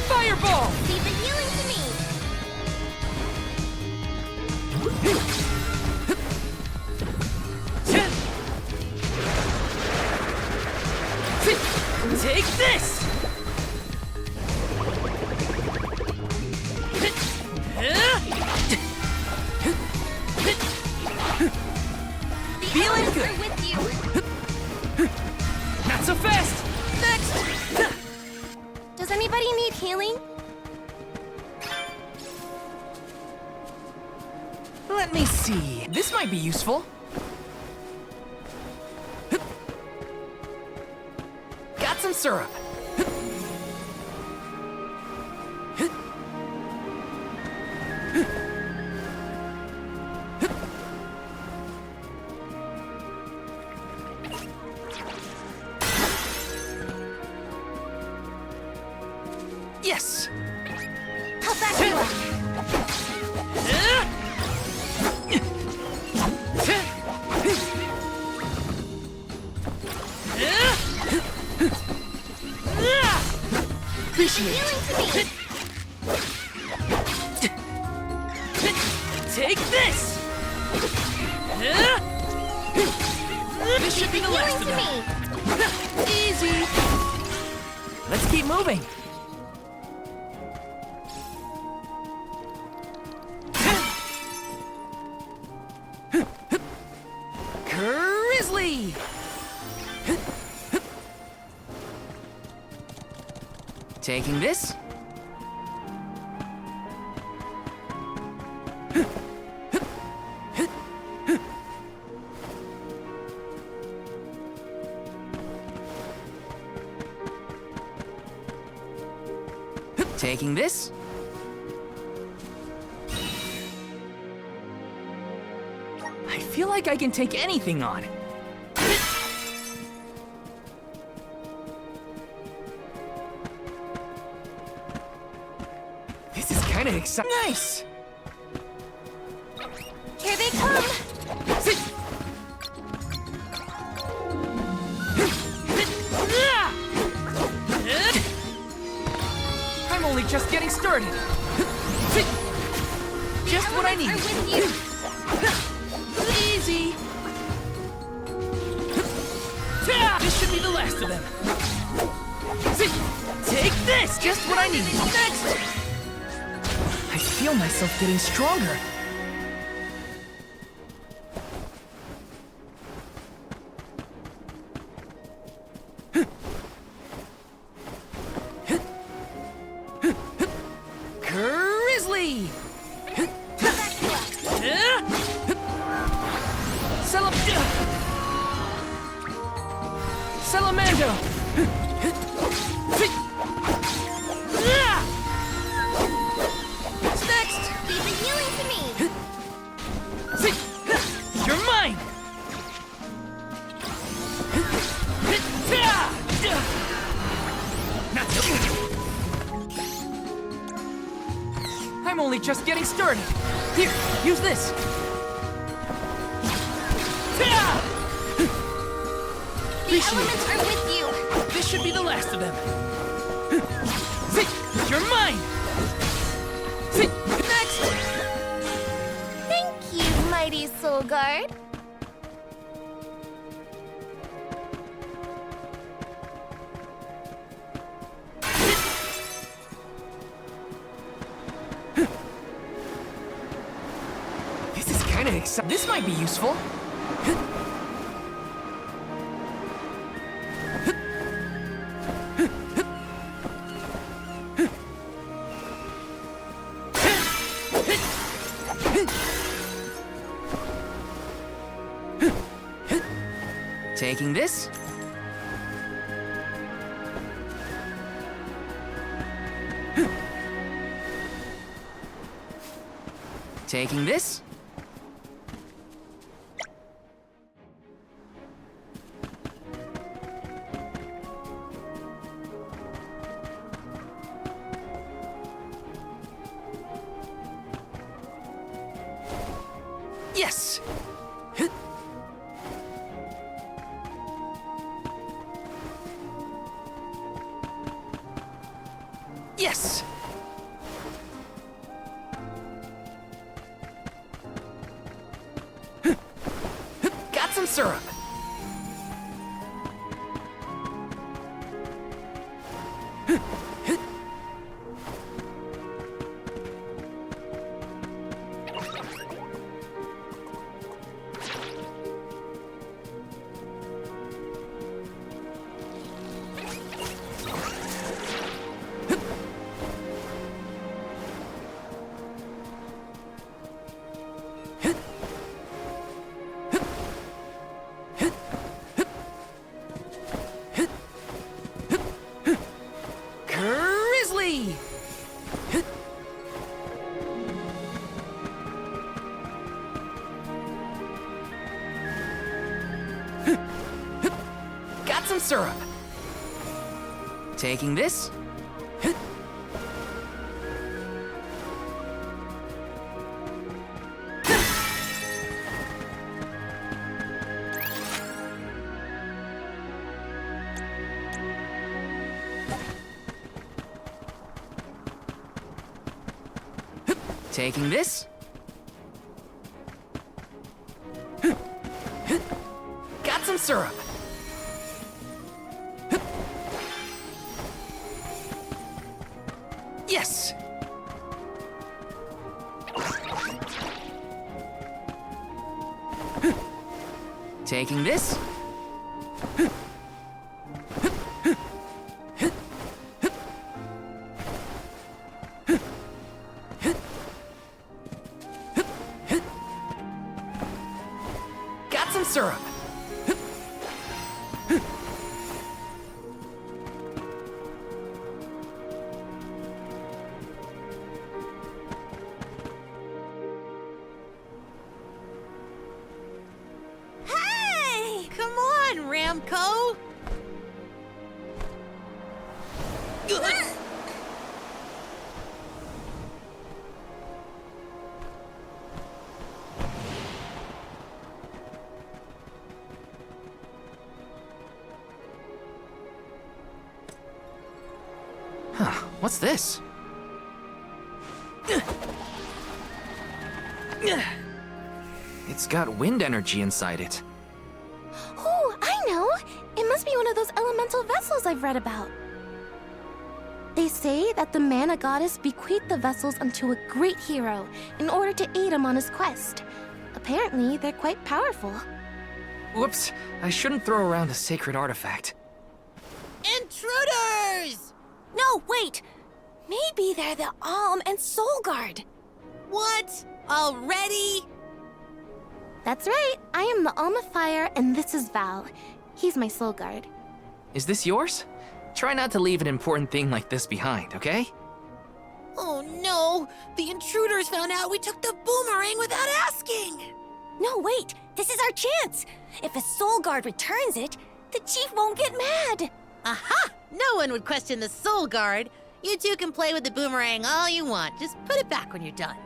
Speaker 3: Fireball!
Speaker 10: Leave the healing to me!
Speaker 3: Take this! Feeling good!
Speaker 10: With you.
Speaker 3: Not so fast! Next!
Speaker 1: Does anybody need healing?
Speaker 3: Let me see. This might be useful. Got some syrup. Yes!
Speaker 10: How fast you are!
Speaker 3: Appreciate it. Take this! This should be the last of them. Easy! Let's keep moving. Grizzly! Taking this? Taking this? I feel like I can take anything on. This is kind of exciting. Nice!
Speaker 10: Here they come!
Speaker 3: I'm only just getting started. Just what I need.
Speaker 10: With you.
Speaker 3: Easy. This should be the last of them. Take this. Just what I need. Next. I feel myself getting stronger. Grizzly! Salamando! What's next?
Speaker 10: Leave the healing to me!
Speaker 3: You're mine! I'm only just getting started. Here, use this.
Speaker 10: The elements are with you!
Speaker 3: This should be the last of them. You're mine! Next!
Speaker 10: Thank you, mighty Soul Guard!
Speaker 3: Squareenix! This might be useful. Taking this. Taking this. Yes. Yes. Got some syrup. Got some syrup. Taking this. Taking this. Got some syrup. Yes. Taking this. Got some syrup.
Speaker 7: Ramco?
Speaker 3: Huh, what's this? It's got wind energy inside it.
Speaker 1: Oh, I know! It must be one of those elemental vessels I've read about. They say that the mana goddess bequeathed the vessels unto a great hero in order to aid him on his quest. Apparently, they're quite powerful.
Speaker 3: Whoops, I shouldn't throw around a sacred artifact.
Speaker 10: Intruders! No, wait! Maybe they're the Alm and Soul Guard.
Speaker 7: What? Already?
Speaker 1: That's right. I am the Alm of Fire, and this is Vale. He's my soul guard.
Speaker 3: Is this yours? Try not to leave an important thing like this behind, okay?
Speaker 10: Oh no! The intruders found out we took the boomerang without asking! No, wait! This is our chance! If a soul guard returns it, the chief won't get mad!
Speaker 7: Aha! No one would question the Soul Guard. You two can play with the boomerang all you want. Just put it back when you're done.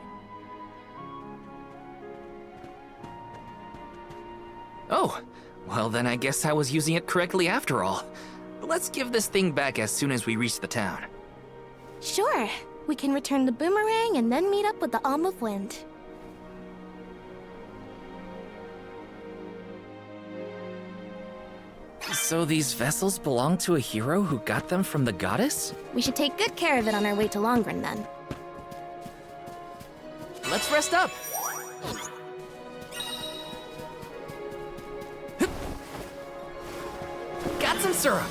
Speaker 3: Oh, well then I guess I was using it correctly after all. Let's give this thing back as soon as we reach the town.
Speaker 1: Sure. We can return the boomerang and then meet up with the Alm of Wind.
Speaker 3: So these vessels belong to a hero who got them from the goddess?
Speaker 1: We should take good care of it on our way to Longren, then.
Speaker 3: Let's rest up! some syrup.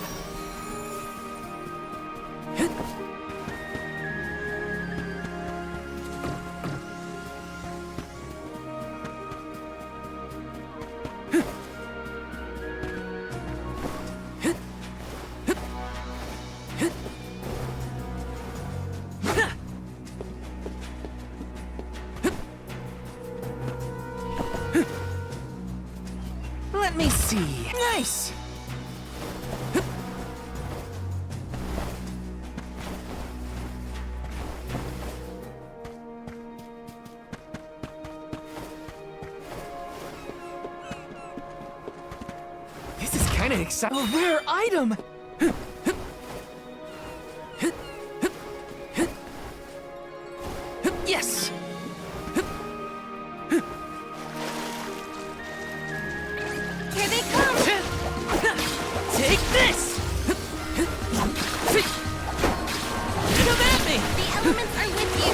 Speaker 3: Let me see. Nice. This is kind of exciting. A rare item. Yes.
Speaker 10: Here they come!
Speaker 3: Take this! Come at me!
Speaker 10: The elements are with you!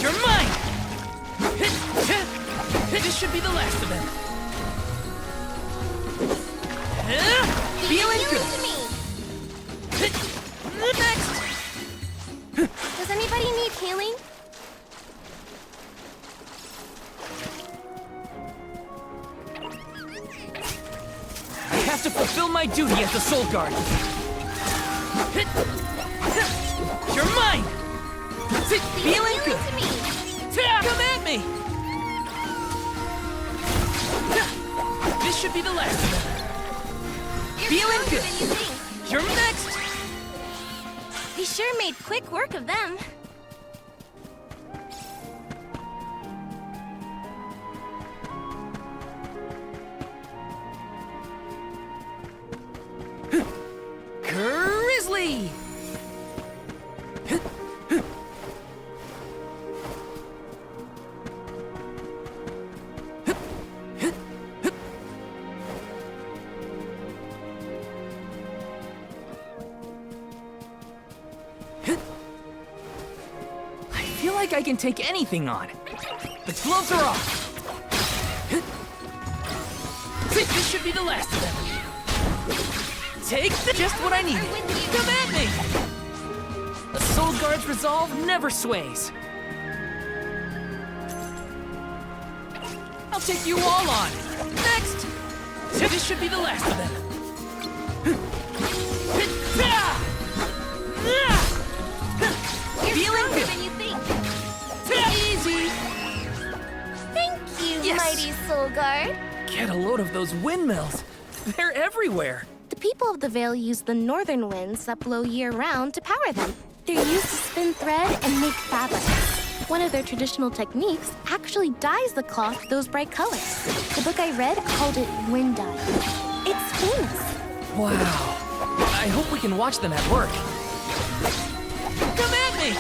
Speaker 3: You're mine! This should be the last of them. Feeling good!
Speaker 10: To me.
Speaker 3: Next!
Speaker 10: Does anybody need healing?
Speaker 3: I have to fulfill my duty as the Soul Guard. You're mine! Feeling good!
Speaker 10: To me.
Speaker 3: Come at me! This should be the last of them. Feeling good!
Speaker 10: Than you think.
Speaker 3: You're next!
Speaker 10: We sure made quick work of them.
Speaker 3: Grizzly! I feel like I can take anything on. The gloves are off. This should be the last of them. Take just what I needed. Come at me! A Soul Guard's resolve never sways. I'll take you all on. Next! This should be the last of them. Feeling good.
Speaker 10: Than you think.
Speaker 3: Easy!
Speaker 10: Thank you,
Speaker 3: Yes.
Speaker 10: mighty Soul Guard.
Speaker 3: Get a load of those windmills. They're everywhere.
Speaker 1: The people of the Vale use the northern winds that blow year-round to power them. They're used to spin thread and make fabric. One of their traditional techniques actually dyes the cloth those bright colors. The book I read called it wind dye. It's famous.
Speaker 3: Wow. I hope we can watch them at work. Come at me!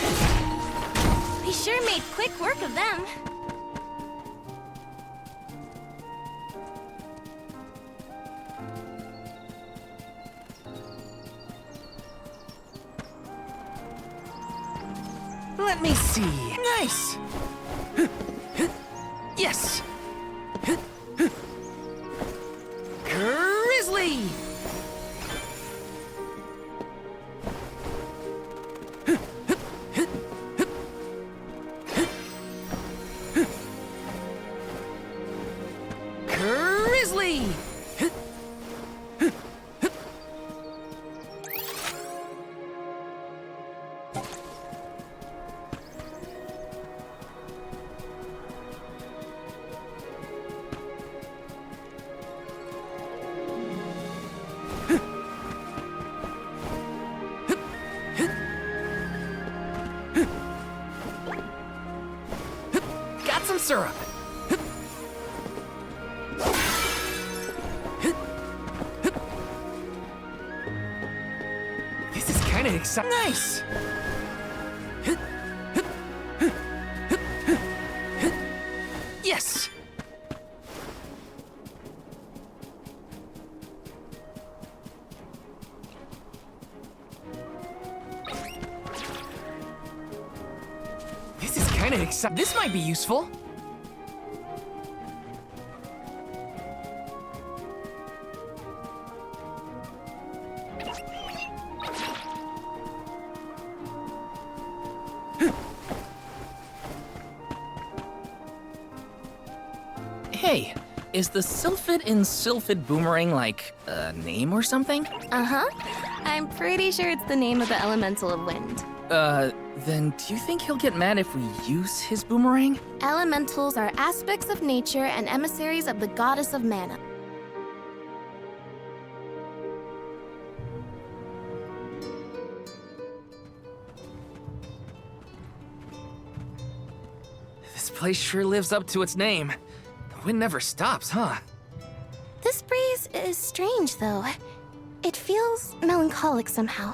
Speaker 10: We sure made quick work of them.
Speaker 3: Let me see. Nice! Yes! Grizzly! Grizzly! Got some syrup. This is kind of exciting. Nice. Yes. This is kind of exciting. This might be useful. Hey, is the Sylphid in Sylphid Boomerang like a name or something?
Speaker 1: Uh-huh. I'm pretty sure it's the name of the elemental of wind.
Speaker 3: Then do you think he'll get mad if we use his boomerang?
Speaker 1: Elementals are aspects of nature and emissaries of the goddess of mana.
Speaker 3: This place sure lives up to its name. The wind never stops, huh?
Speaker 1: This breeze is strange, though. It feels melancholic somehow.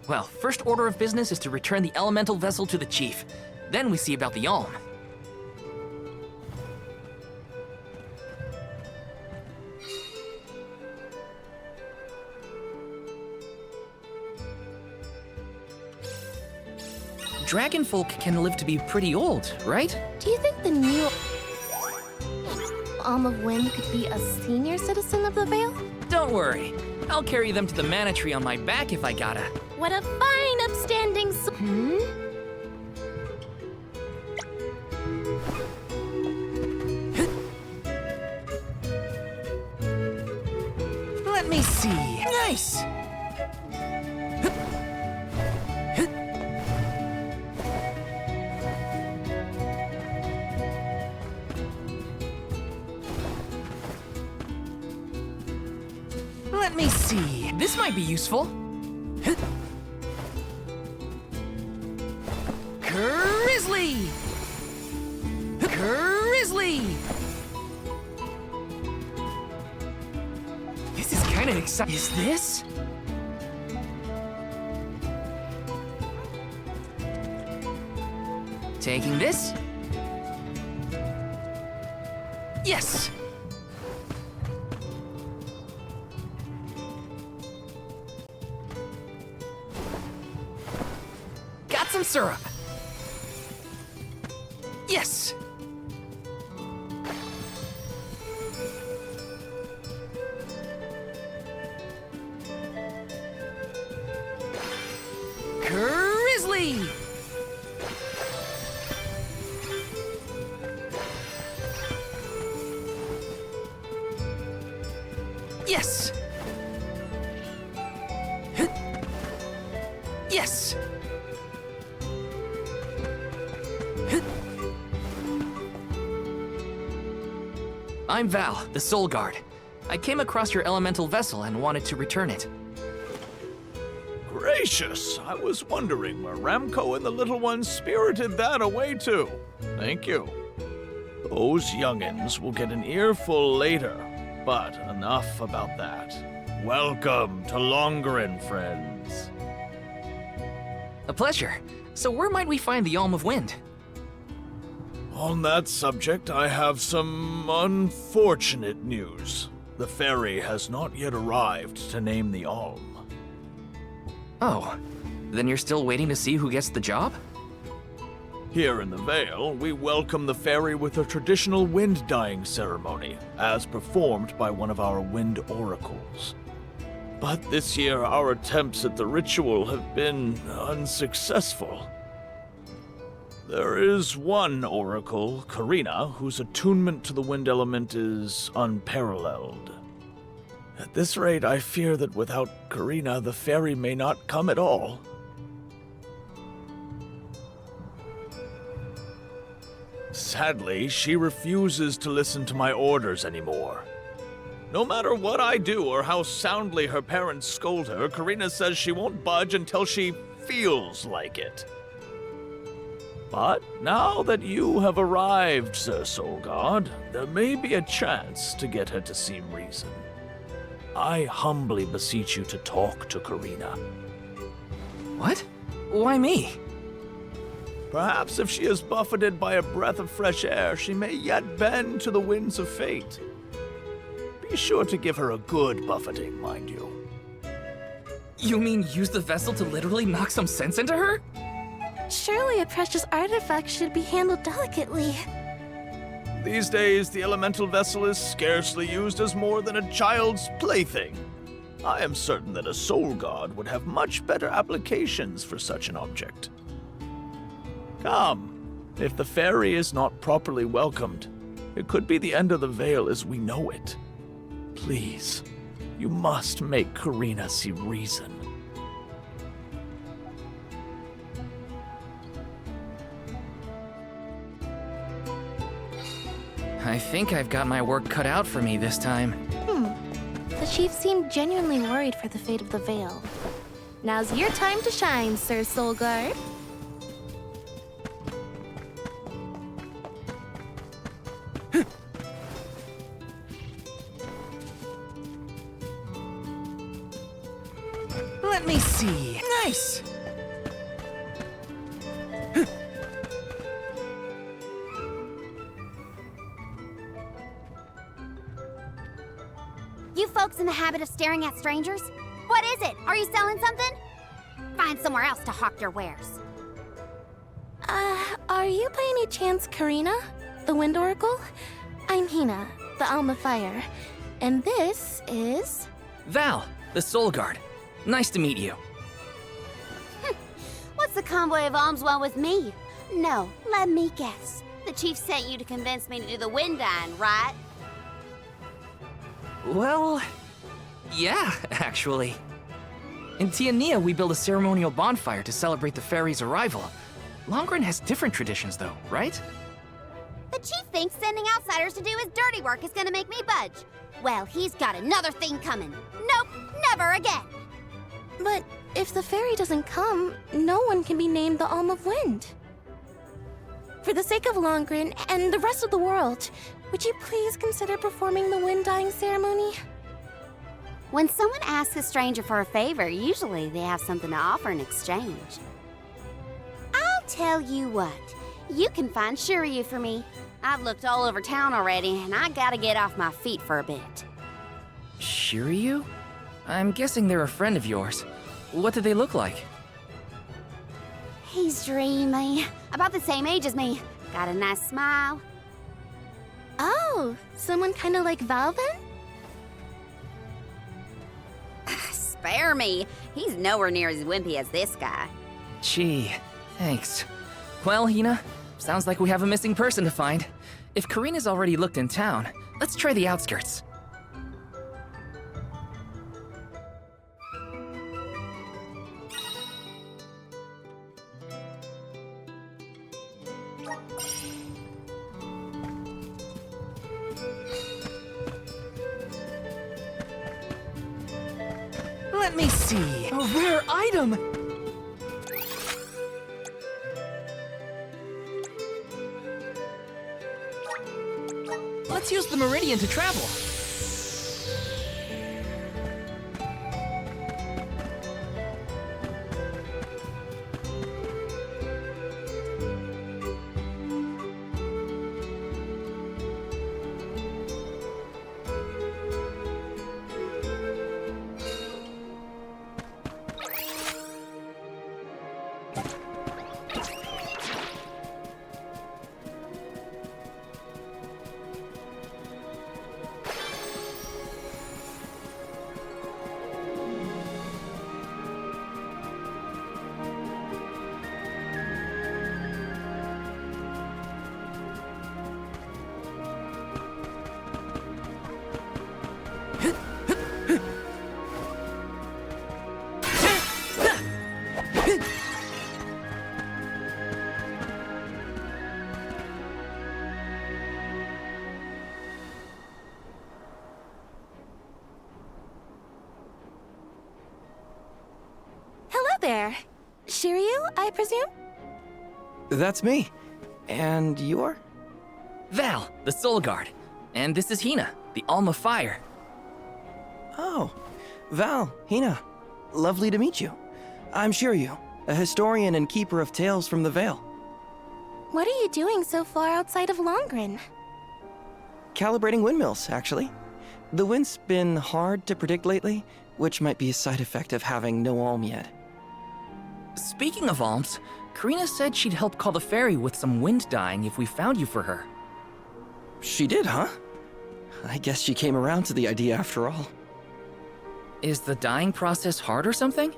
Speaker 3: Well, first order of business is to return the elemental vessel to the chief. Then we see about the Alm. Dragonfolk can live to be pretty old, right?
Speaker 1: Do you think the new Alm of Wind could be a senior citizen of the Vale?
Speaker 3: Don't worry. I'll carry them to the mana tree on my back if I gotta.
Speaker 1: What a fine, upstanding
Speaker 3: Let me see. Nice! Let me see. This might be useful. Grizzly! Grizzly! This is kind of exciting. Is this? Taking this? Yes! Got some syrup. Yes! Grizzly! Yes! Yes! I'm Val, the Soul Guard. I came across your elemental vessel and wanted to return it.
Speaker 13: Gracious! I was wondering where Ramco and the little ones spirited that away to. Thank you. Those youngins will get an earful later, but enough about that. Welcome to Longren, friends.
Speaker 3: A pleasure. So where might we find the Alm of Wind?
Speaker 13: On that subject, I have some unfortunate news. The Faerie has not yet arrived to name the Alm.
Speaker 3: Oh, then you're still waiting to see who gets the job?
Speaker 13: Here in the Vale, we welcome the Faerie with a traditional wind-dyeing ceremony, as performed by one of our wind oracles. But this year, our attempts at the ritual have been unsuccessful. There is one oracle, Karina, whose attunement to the wind element is unparalleled. At this rate, I fear that without Karina, the Faerie may not come at all. Sadly, she refuses to listen to my orders anymore. No matter what I do or how soundly her parents scold her, Karina says she won't budge until she feels like it. But now that you have arrived, Sir Soul Guard, there may be a chance to get her to seem reason. I humbly beseech you to talk to Karina.
Speaker 3: What? Why me?
Speaker 13: Perhaps if she is buffeted by a breath of fresh air, she may yet bend to the winds of fate. Be sure to give her a good buffeting, mind you.
Speaker 3: You mean use the vessel to literally knock some sense into her?
Speaker 1: Surely a precious artifact should be handled delicately.
Speaker 13: These days, the elemental vessel is scarcely used as more than a child's plaything. I am certain that a soul guard would have much better applications for such an object. Come, if the Faerie is not properly welcomed, it could be the end of the Vale as we know it. Please, you must make Karina see reason.
Speaker 3: I think I've got my work cut out for me this time.
Speaker 1: The chief seemed genuinely worried for the fate of the Vale. Now's your time to shine, Sir Soulguard.
Speaker 3: Let me see. Nice!
Speaker 10: You folks in the habit of staring at strangers? What is it? Are you selling something? Find somewhere else to hawk your wares.
Speaker 1: Are you by any chance Karina, the Wind Oracle? I'm Hina, the Alma Fire. And this is...
Speaker 3: Vale, the Soul Guard. Nice to meet you.
Speaker 10: What's the convoy of alms want with me? No, let me guess. The chief sent you to convince me to do the wind dine, right?
Speaker 3: Well, yeah, actually. In Tiania, we build a ceremonial bonfire to celebrate the Faerie's arrival. Longren has different traditions, though, right?
Speaker 10: The chief thinks sending outsiders to do his dirty work is gonna make me budge. Well, he's got another thing coming. Nope, never again.
Speaker 1: But if the Faerie doesn't come, no one can be named the Alm of Wind. For the sake of Longren and the rest of the world, would you please consider performing the wind dyeing ceremony?
Speaker 10: When someone asks a stranger for a favor, usually they have something to offer in exchange. I'll tell you what, you can find Shiriu for me. I've looked all over town already, and I gotta get off my feet for a bit.
Speaker 3: Shiriu? I'm guessing they're a friend of yours. What do they look like?
Speaker 10: He's dreamy, about the same age as me. Got a nice smile.
Speaker 1: Oh, someone kinda like Vale then?
Speaker 10: Spare me. He's nowhere near as wimpy as this guy.
Speaker 3: Gee, thanks. Well, Hina, sounds like we have a missing person to find. If Karina's already looked in town, let's try the outskirts. Let me see. A rare item! Let's use the Meridian to travel.
Speaker 1: There. Shiriu, I presume?
Speaker 14: That's me. And you're?
Speaker 3: Vale, the Soul Guard. And this is Hina, the Alma Fire.
Speaker 14: Oh, Vale, Hina. Lovely to meet you. I'm Shiriu, a historian and keeper of tales from the Vale.
Speaker 1: What are you doing so far outside of Longren?
Speaker 14: Calibrating windmills, actually. The wind's been hard to predict lately, which might be a side effect of having no alm yet.
Speaker 3: Speaking of alms, Karina said she'd help call the Faerie with some wind dyeing if we found you for her.
Speaker 14: She did, huh? I guess she came around to the idea after all.
Speaker 3: Is the dyeing process hard or something?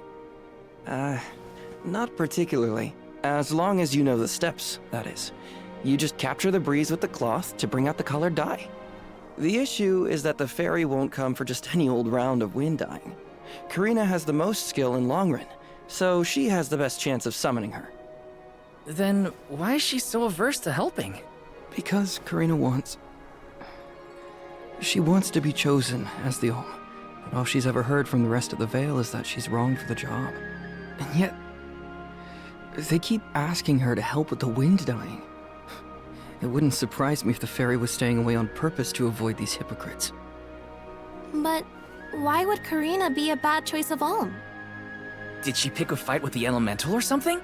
Speaker 14: Not particularly. As long as you know the steps, that is. You just capture the breeze with the cloth to bring out the colored dye. The issue is that the Faerie won't come for just any old round of wind dyeing. Karina has the most skill in Longren, so she has the best chance of summoning her.
Speaker 3: Then why is she so averse to helping?
Speaker 14: Because Karina wants... She wants to be chosen as the Om. But all she's ever heard from the rest of the Vale is that she's wrong for the job. And yet... they keep asking her to help with the wind dyeing. It wouldn't surprise me if the Faerie was staying away on purpose to avoid these hypocrites.
Speaker 1: But why would Karina be a bad choice of Alm?
Speaker 3: Did she pick a fight with the elemental or something?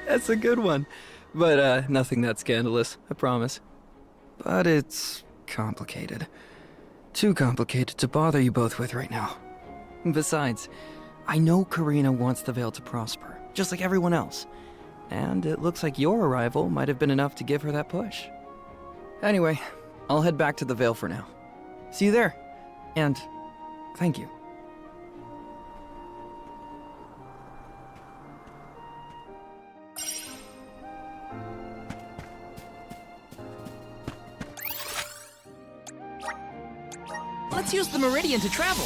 Speaker 14: That's a good one. But nothing that scandalous, I promise. But it's complicated. Too complicated to bother you both with right now. Besides, I know Karina wants the Vale to prosper, just like everyone else. And it looks like your arrival might have been enough to give her that push. Anyway, I'll head back to the Vale for now. See you there. And thank you.
Speaker 3: Let's use the Meridian to travel.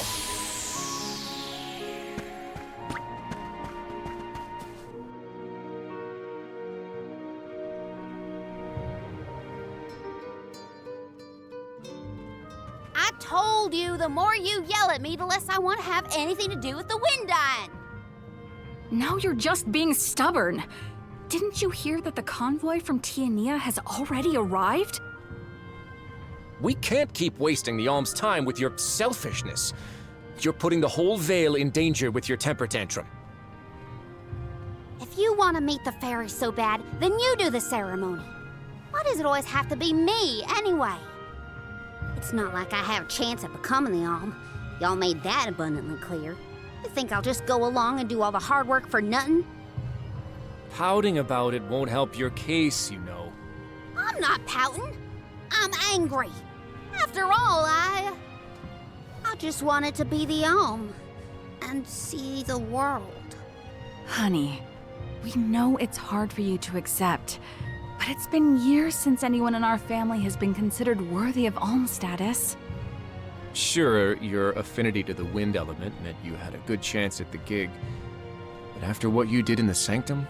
Speaker 10: I told you, the more you yell at me, the less I want to have anything to do with the wind dyeing.
Speaker 5: Now you're just being stubborn. Didn't you hear that the convoy from Tiania has already arrived?
Speaker 15: We can't keep wasting the Alm's time with your selfishness. You're putting the whole Vale in danger with your temper tantrum.
Speaker 10: If you want to meet the Faerie so bad, then you do the ceremony. Why does it always have to be me, anyway? It's not like I have a chance at becoming the Alm. Y'all made that abundantly clear. You think I'll just go along and do all the hard work for nothing?
Speaker 15: Pouting about it won't help your case, you know.
Speaker 10: I'm not pouting. I'm angry. After all, I just wanted to be the Alm and see the world.
Speaker 5: Honey, we know it's hard for you to accept, but it's been years since anyone in our family has been considered worthy of Alm status.
Speaker 15: Sure, your affinity to the wind element meant you had a good chance at the gig. But after what you did in the Sanctum?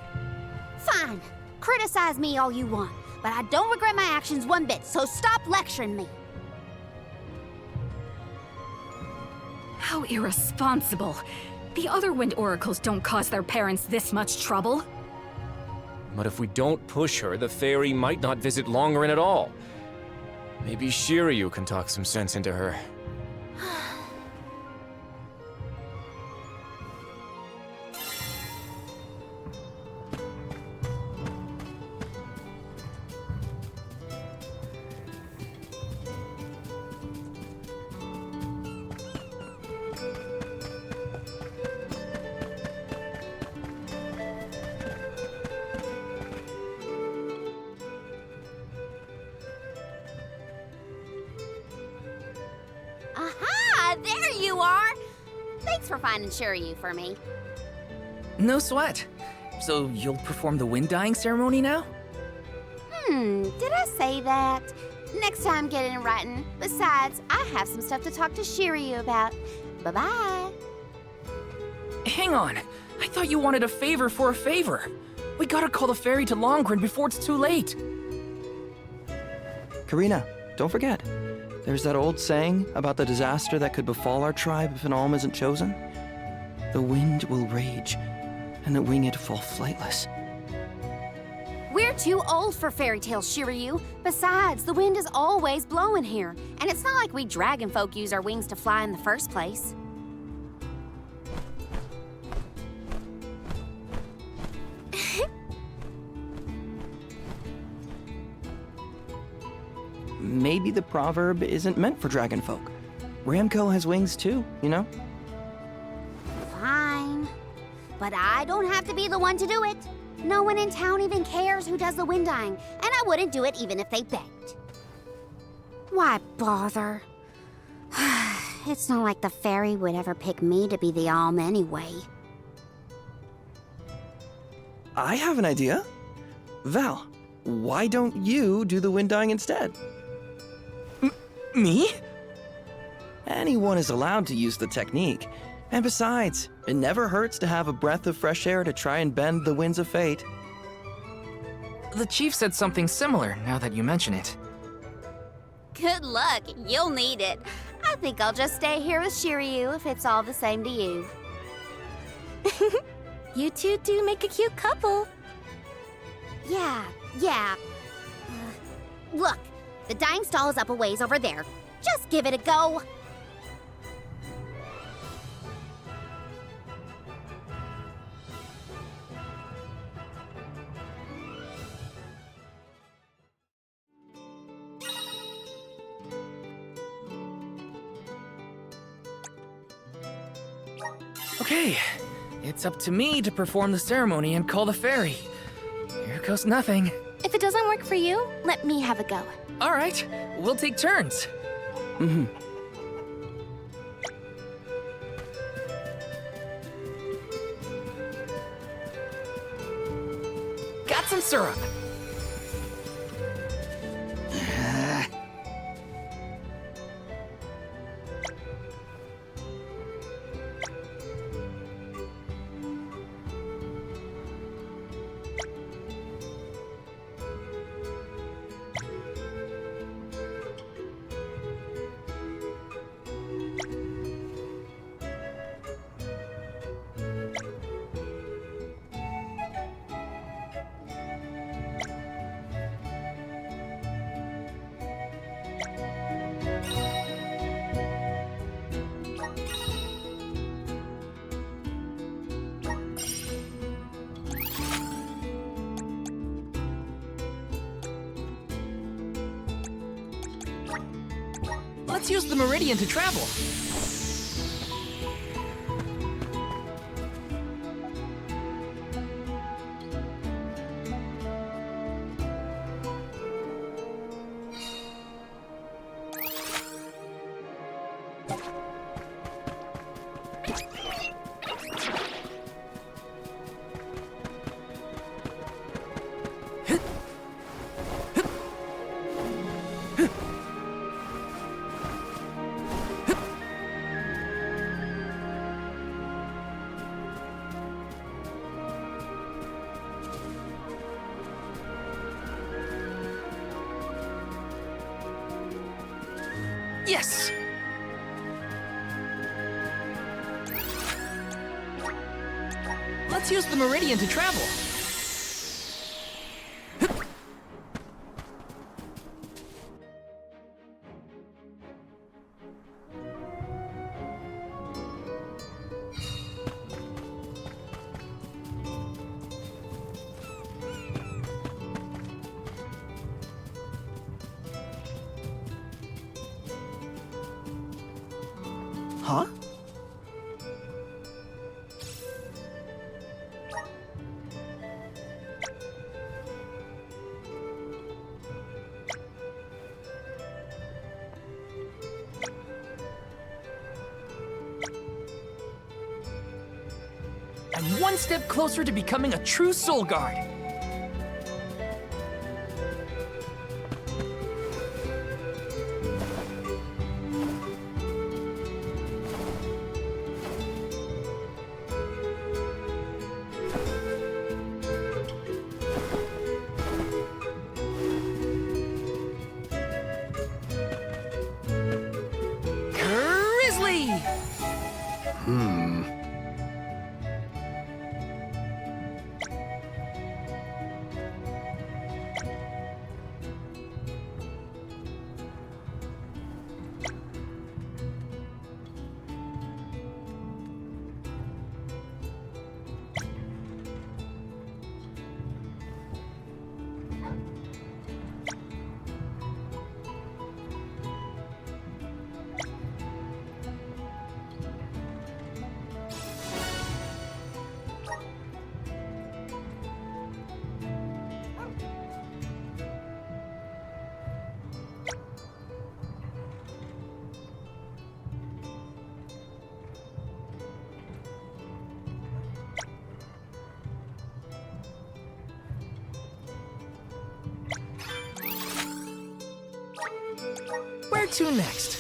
Speaker 10: Fine. Criticize me all you want, but I don't regret my actions one bit, so stop lecturing me.
Speaker 5: How irresponsible. The other wind oracles don't cause their parents this much trouble.
Speaker 15: But if we don't push her, the Faerie might not visit Longren at all. Maybe Shiriu can talk some sense into her.
Speaker 10: Aha! There you are! Thanks for finding Shiriu for me.
Speaker 3: No sweat. So you'll perform the wind dyeing ceremony now?
Speaker 10: Did I say that? Next time, get it in writing. Besides, I have some stuff to talk to Shiriu about. Bye-bye.
Speaker 3: Hang on. I thought you wanted a favor for a favor. We gotta call the Faerie to Longren before it's too late.
Speaker 14: Karina, don't forget. There's that old saying about the disaster that could befall our tribe if an Alm isn't chosen. The wind will rage, and the winged fall flightless.
Speaker 10: We're too old for fairy tales, Shiriu. Besides, the wind is always blowing here, and it's not like we dragon folk use our wings to fly in the first place.
Speaker 14: Maybe the proverb isn't meant for dragon folk. Ramco has wings too, you know?
Speaker 10: Fine. But I don't have to be the one to do it. No one in town even cares who does the wind dyeing, and I wouldn't do it even if they begged. Why bother?
Speaker 16: It's not like the Faerie would ever pick me to be the Alm anyway.
Speaker 17: I have an idea. Val, why don't you do the wind dying instead?
Speaker 3: Me?
Speaker 17: Anyone is allowed to use the technique. And besides, it never hurts to have a breath of fresh air to try and bend the winds of fate.
Speaker 3: The chief said something similar, now that you mention it.
Speaker 16: Good luck, you'll need it. I think I'll just stay here with Shiriu if it's all the same to you.
Speaker 1: You two do make a cute couple.
Speaker 16: Yeah. Look, the dying stall is up a ways over there. Just give it a go.
Speaker 3: Okay, it's up to me to perform the ceremony and call the Faerie. Here goes nothing.
Speaker 1: If it doesn't work for you, let me have a go.
Speaker 3: All right, we'll take turns. Got some syrup. Let's use the meridian to travel. Yes! Let's use the meridian to travel.
Speaker 17: Huh?
Speaker 3: I'm one step closer to becoming a true soul guard. to next?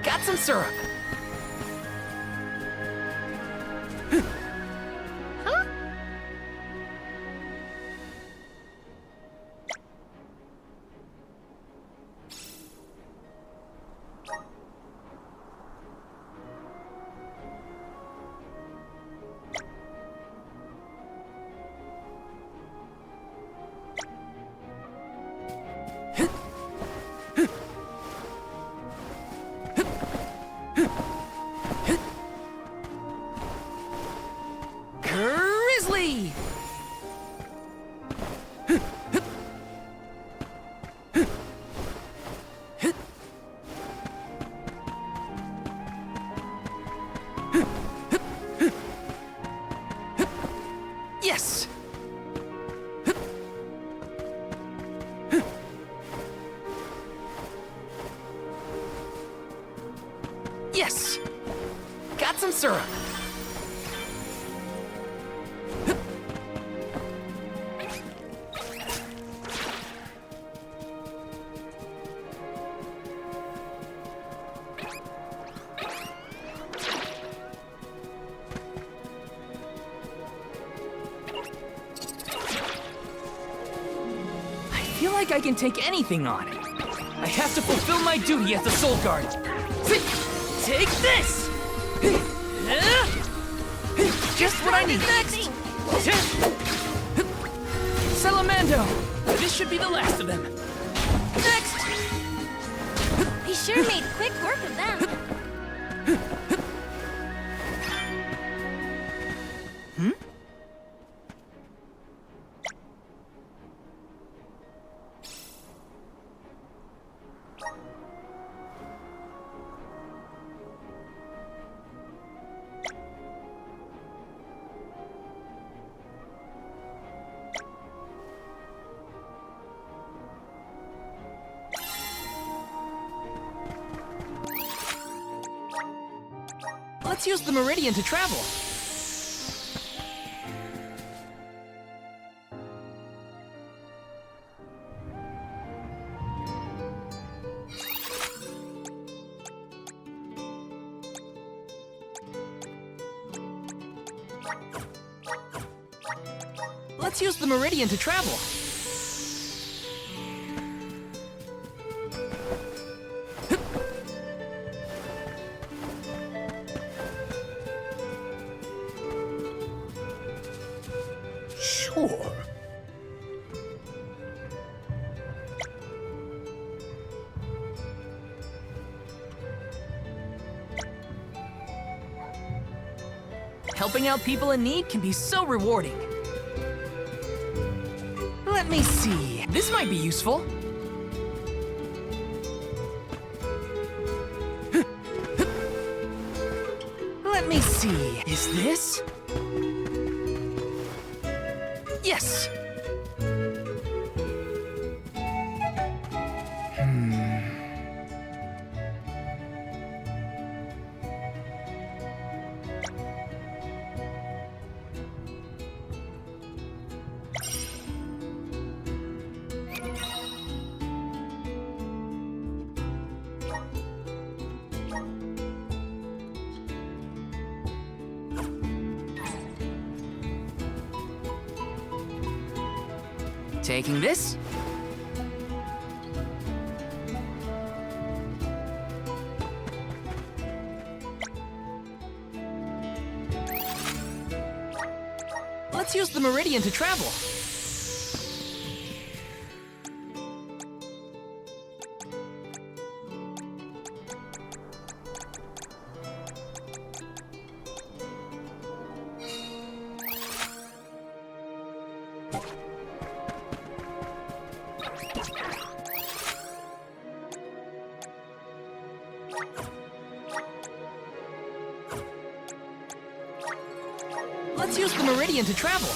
Speaker 3: Got some syrup.
Speaker 10: Huh?
Speaker 3: Grizzly! Yes! Yes! Got some syrup. I feel like I can take anything on. I have to fulfill my duty as the Soul Guard. Take this! Just what I need next! Salamando! This should be the last of them. Next!
Speaker 10: He sure made quick work of them.
Speaker 3: Let's use the Meridian to travel. Let's use the Meridian to travel.
Speaker 6: Sure.
Speaker 3: Helping out people in need can be so rewarding. Let me see. This might be useful. Let me see. Is this? Yes! Taking this. Let's use the Meridian to travel. Let's use the meridian to travel.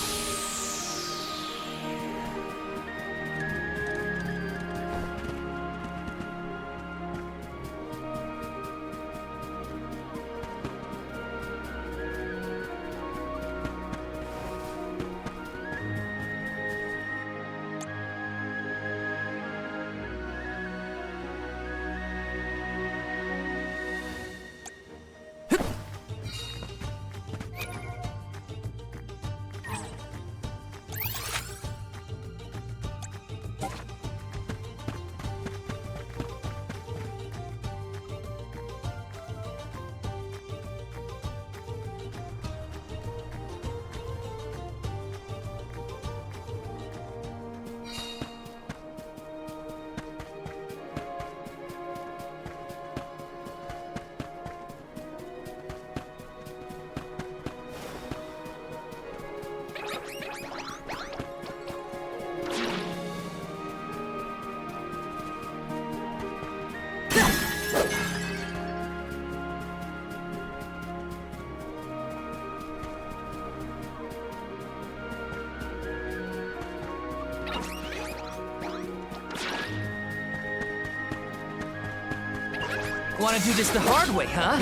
Speaker 3: Want to do this the hard way, huh?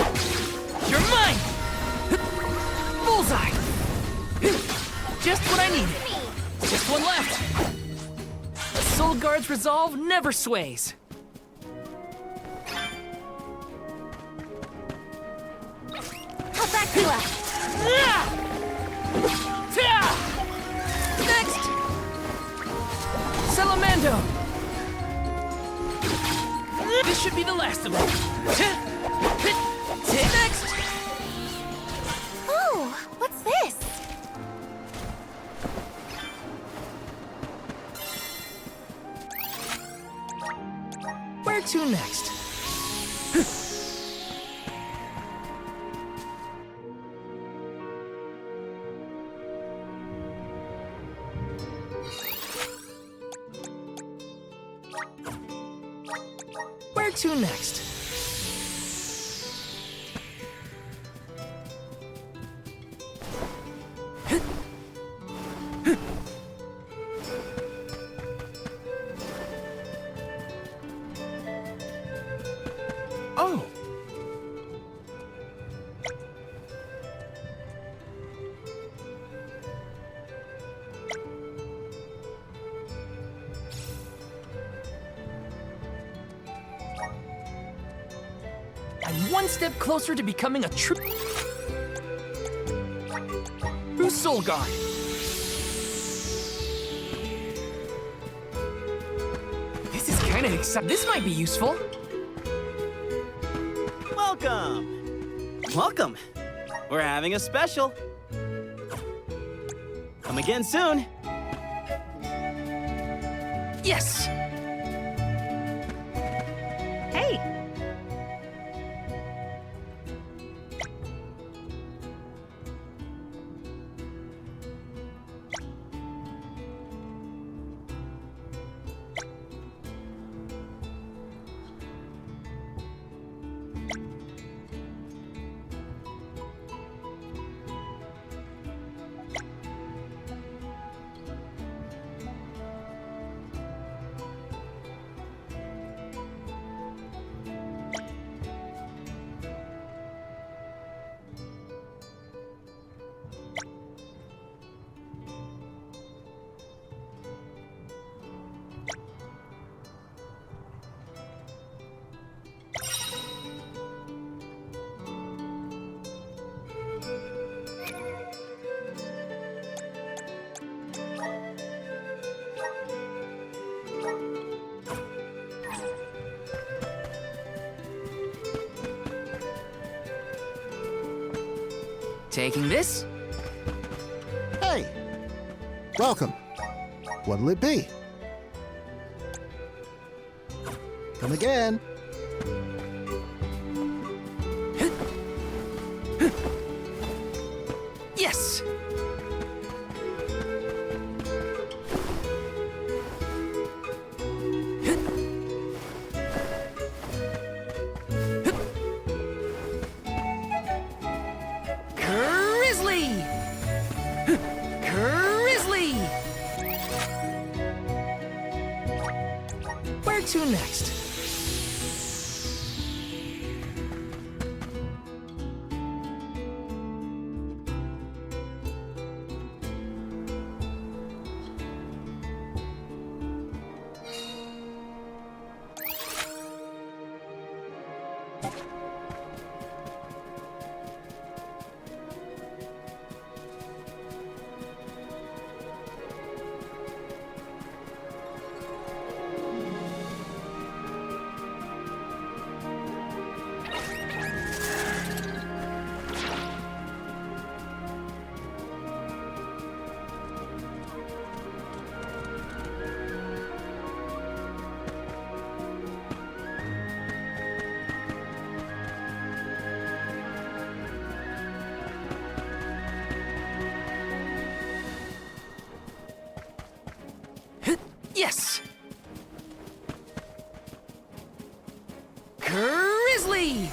Speaker 3: You're mine! Bullseye! Just what I needed. Just one left. A Soul Guard's resolve never sways.
Speaker 10: How's that, Kula?
Speaker 3: Next! Salamando! This should be the last of them. Next!
Speaker 10: Oh, what's this?
Speaker 3: Where to next? Where to next? Oh! I'm one step closer to becoming a true Soul Guard. This is kind of exciting. This might be useful.
Speaker 18: Welcome! Welcome! We're having a special. Come again soon.
Speaker 3: Yes!
Speaker 5: Hey!
Speaker 3: Taking this?
Speaker 19: Hey! Welcome. What'll it be? Come again.
Speaker 3: Yes! Grizzly! Where to next? Yes! Grizzly!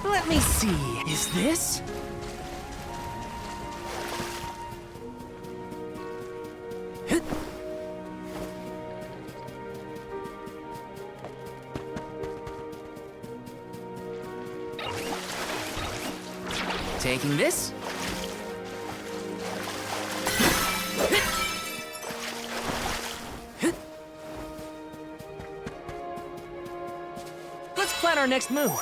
Speaker 3: Let me see. Is this? Taking this? Let's plan our next move.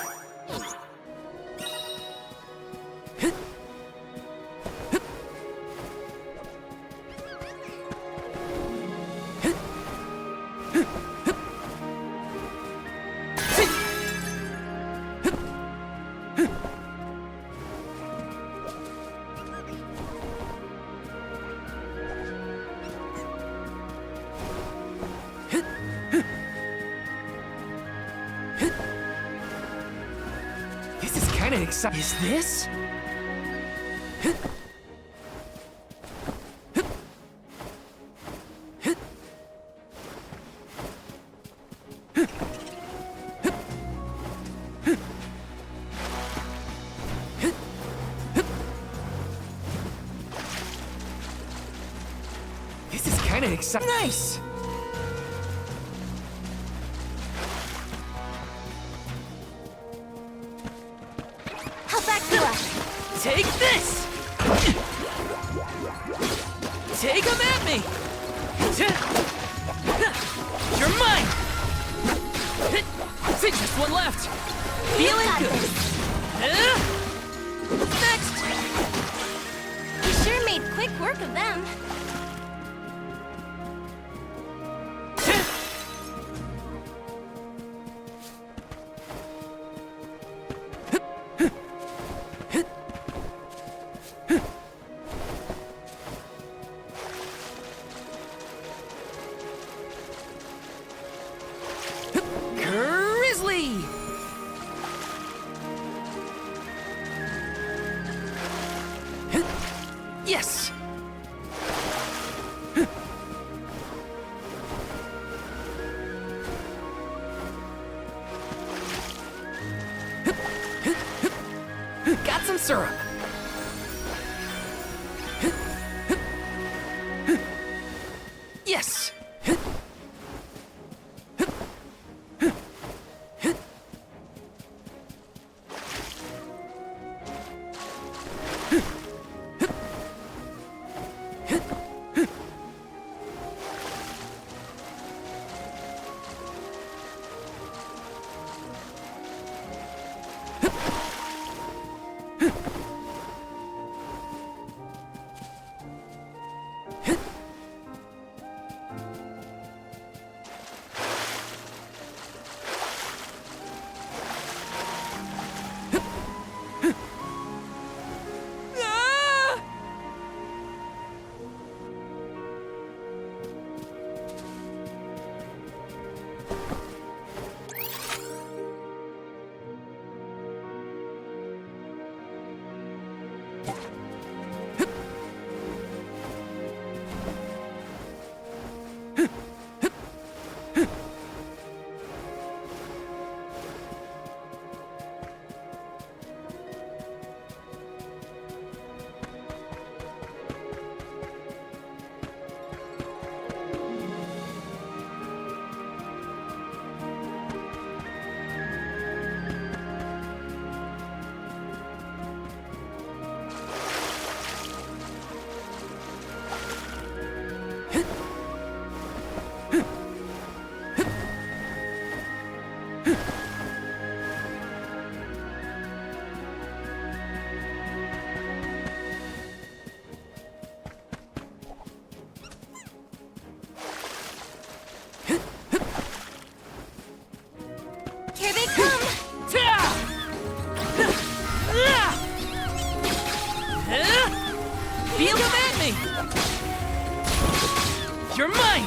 Speaker 3: Is this? This is kind of exciting. Nice! Take this! Take him at me! You're mine! Just one left! Feeling good! Next!
Speaker 10: You sure made quick work of them.
Speaker 3: Yes! Got some syrup. Yes! You're mine!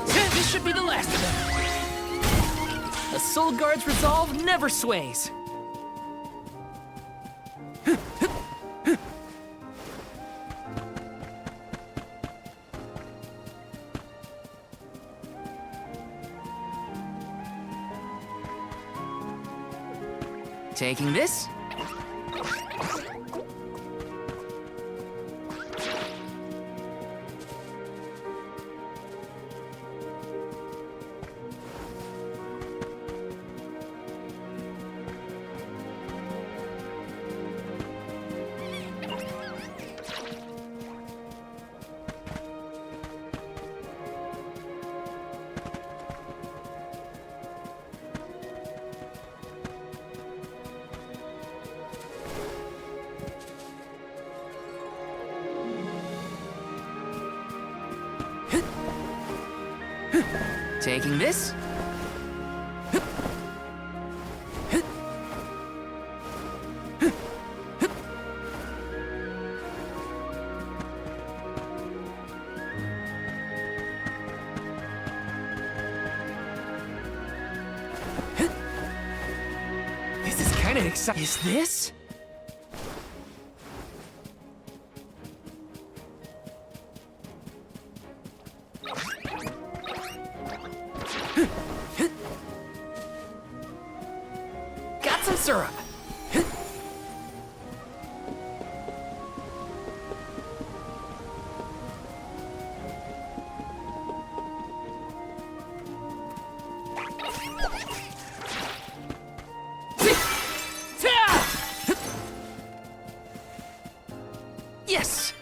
Speaker 3: This should be the last of them. A Soul Guard's resolve never sways. Taking this. Taking this. This is kind of exciting. Is this? Got some syrup. Yes.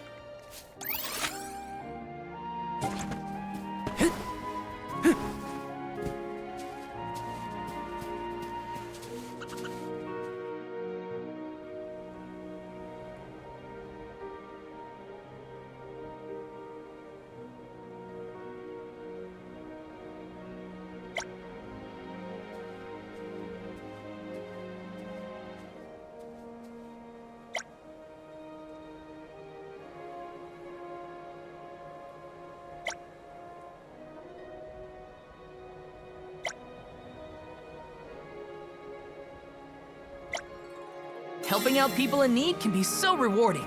Speaker 3: Helping out people in need can be so rewarding.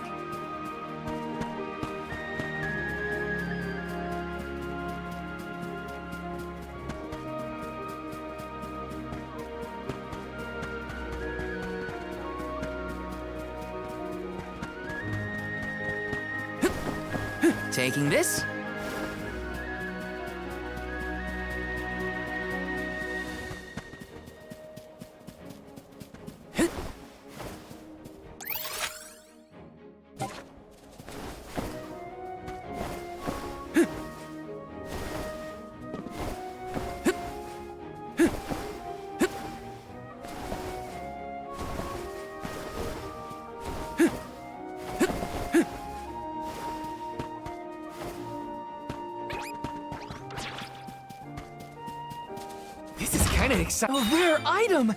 Speaker 3: Taking this. This is kind of exciting. A rare item!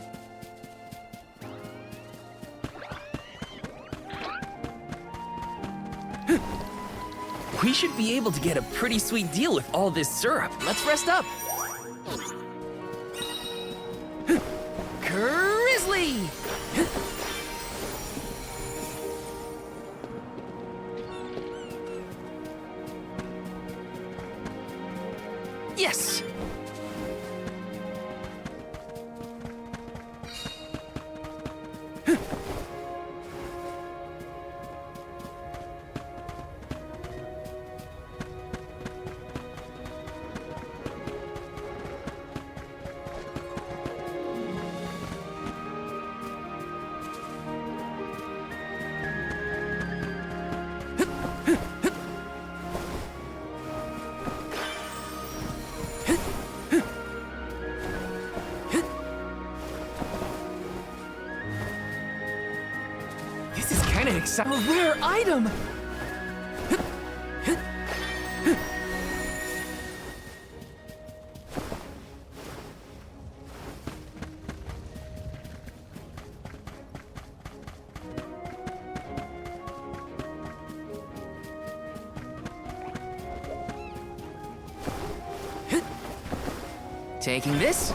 Speaker 3: We should be able to get a pretty sweet deal with all this syrup. Let's rest up. Grizzly! Yes! A rare item! Taking this.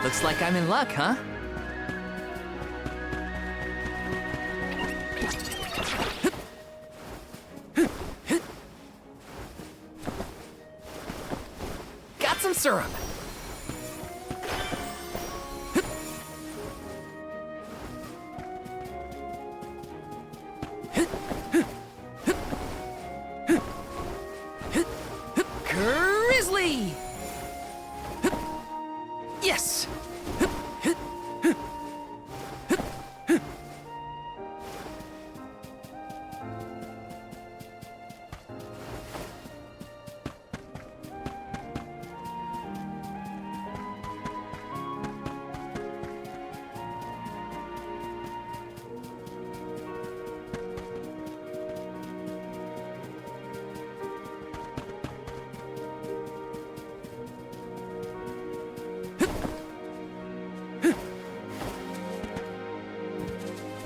Speaker 3: Looks like I'm in luck, huh? Got some syrup. Grizzly! Yes!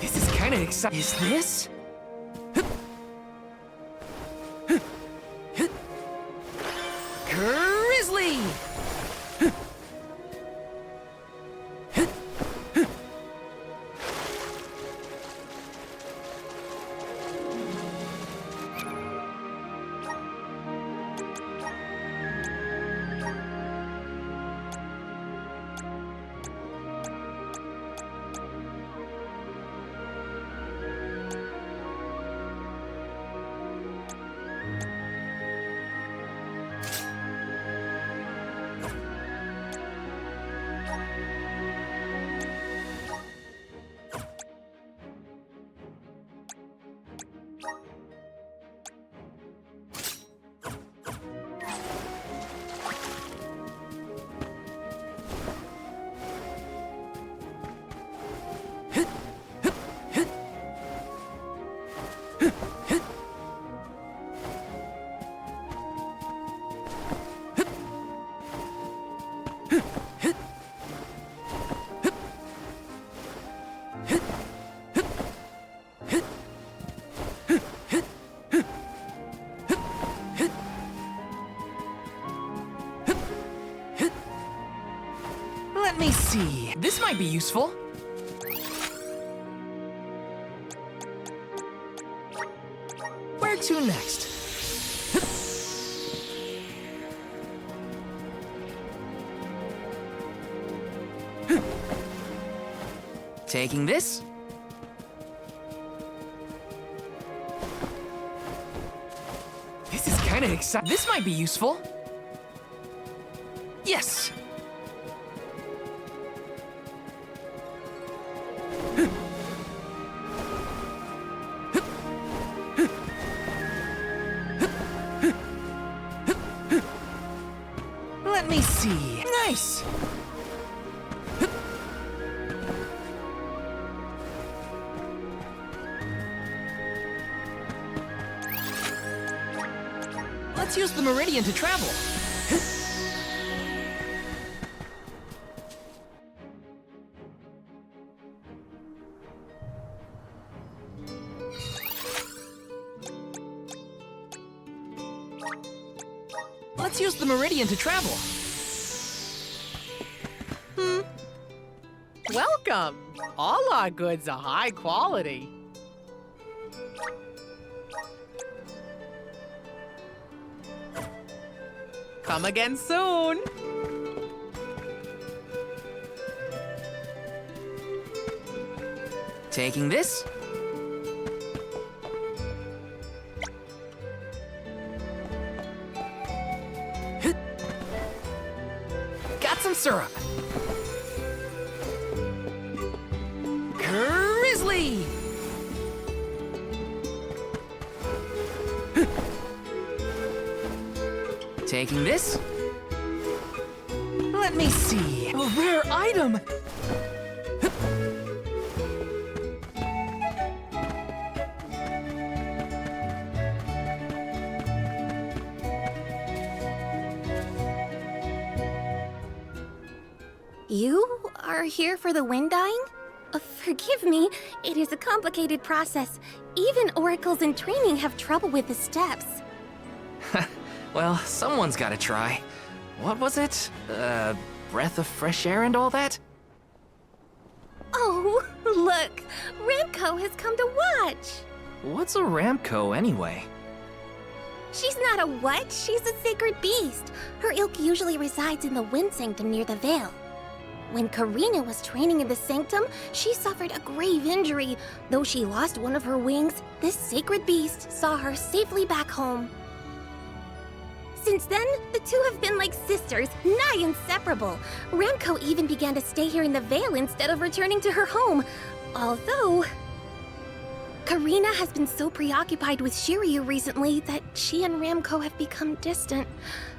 Speaker 3: This is kinda exciting. Is this? Grizzly! Let me see. This might be useful. Where to next? Taking this. This is kinda exciting. This might be useful. Yes! Let me see. Nice! Let's use the meridian to travel. Let's use the Meridian to travel.
Speaker 7: Welcome! All our goods are high quality. Come again soon!
Speaker 3: Taking this. Got some syrup. Grizzly! Taking this. Let me see. A rare item!
Speaker 10: You are here for the wind dying? Forgive me, it is a complicated process. Even oracles in training have trouble with the steps.
Speaker 3: Well, someone's gotta try. What was it? Breath of fresh air and all that?
Speaker 10: Oh, look! Ramco has come to watch!
Speaker 3: What's a Ramco anyway?
Speaker 10: She's not a what? She's a sacred beast. Her ilk usually resides in the Wind Sanctum near the Vale. When Karina was training in the Sanctum, she suffered a grave injury. Though she lost one of her wings, this sacred beast saw her safely back home. Since then, the two have been like sisters, nigh inseparable. Ramco even began to stay here in the Vale instead of returning to her home. Although, Karina has been so preoccupied with Shiriu recently that she and Ramco have become distant.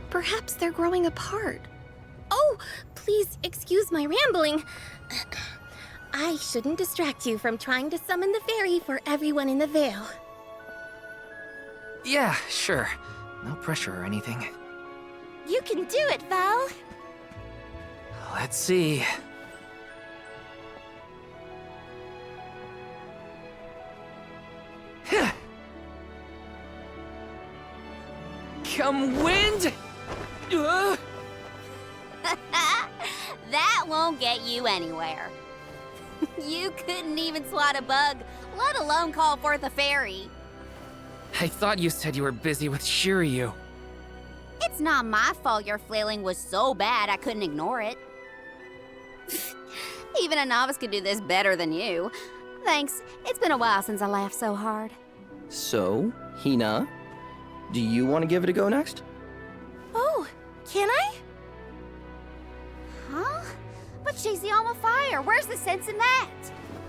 Speaker 10: Perhaps they're growing apart. Oh, please excuse my rambling. I shouldn't distract you from trying to summon the fairy for everyone in the Vale.
Speaker 3: Yeah, sure. No pressure or anything.
Speaker 10: You can do it, Val.
Speaker 3: Let's see. Come wind!
Speaker 16: That won't get you anywhere. You couldn't even swat a bug, let alone call forth a fairy.
Speaker 3: I thought you said you were busy with Shiriu.
Speaker 16: It's not my fault your flailing was so bad I couldn't ignore it. Even a novice could do this better than you. Thanks. It's been a while since I laughed so hard.
Speaker 17: So, Hina, do you want to give it a go next?
Speaker 10: Oh, can I?
Speaker 16: Huh? But she's the Alm of Fire. Where's the sense in that?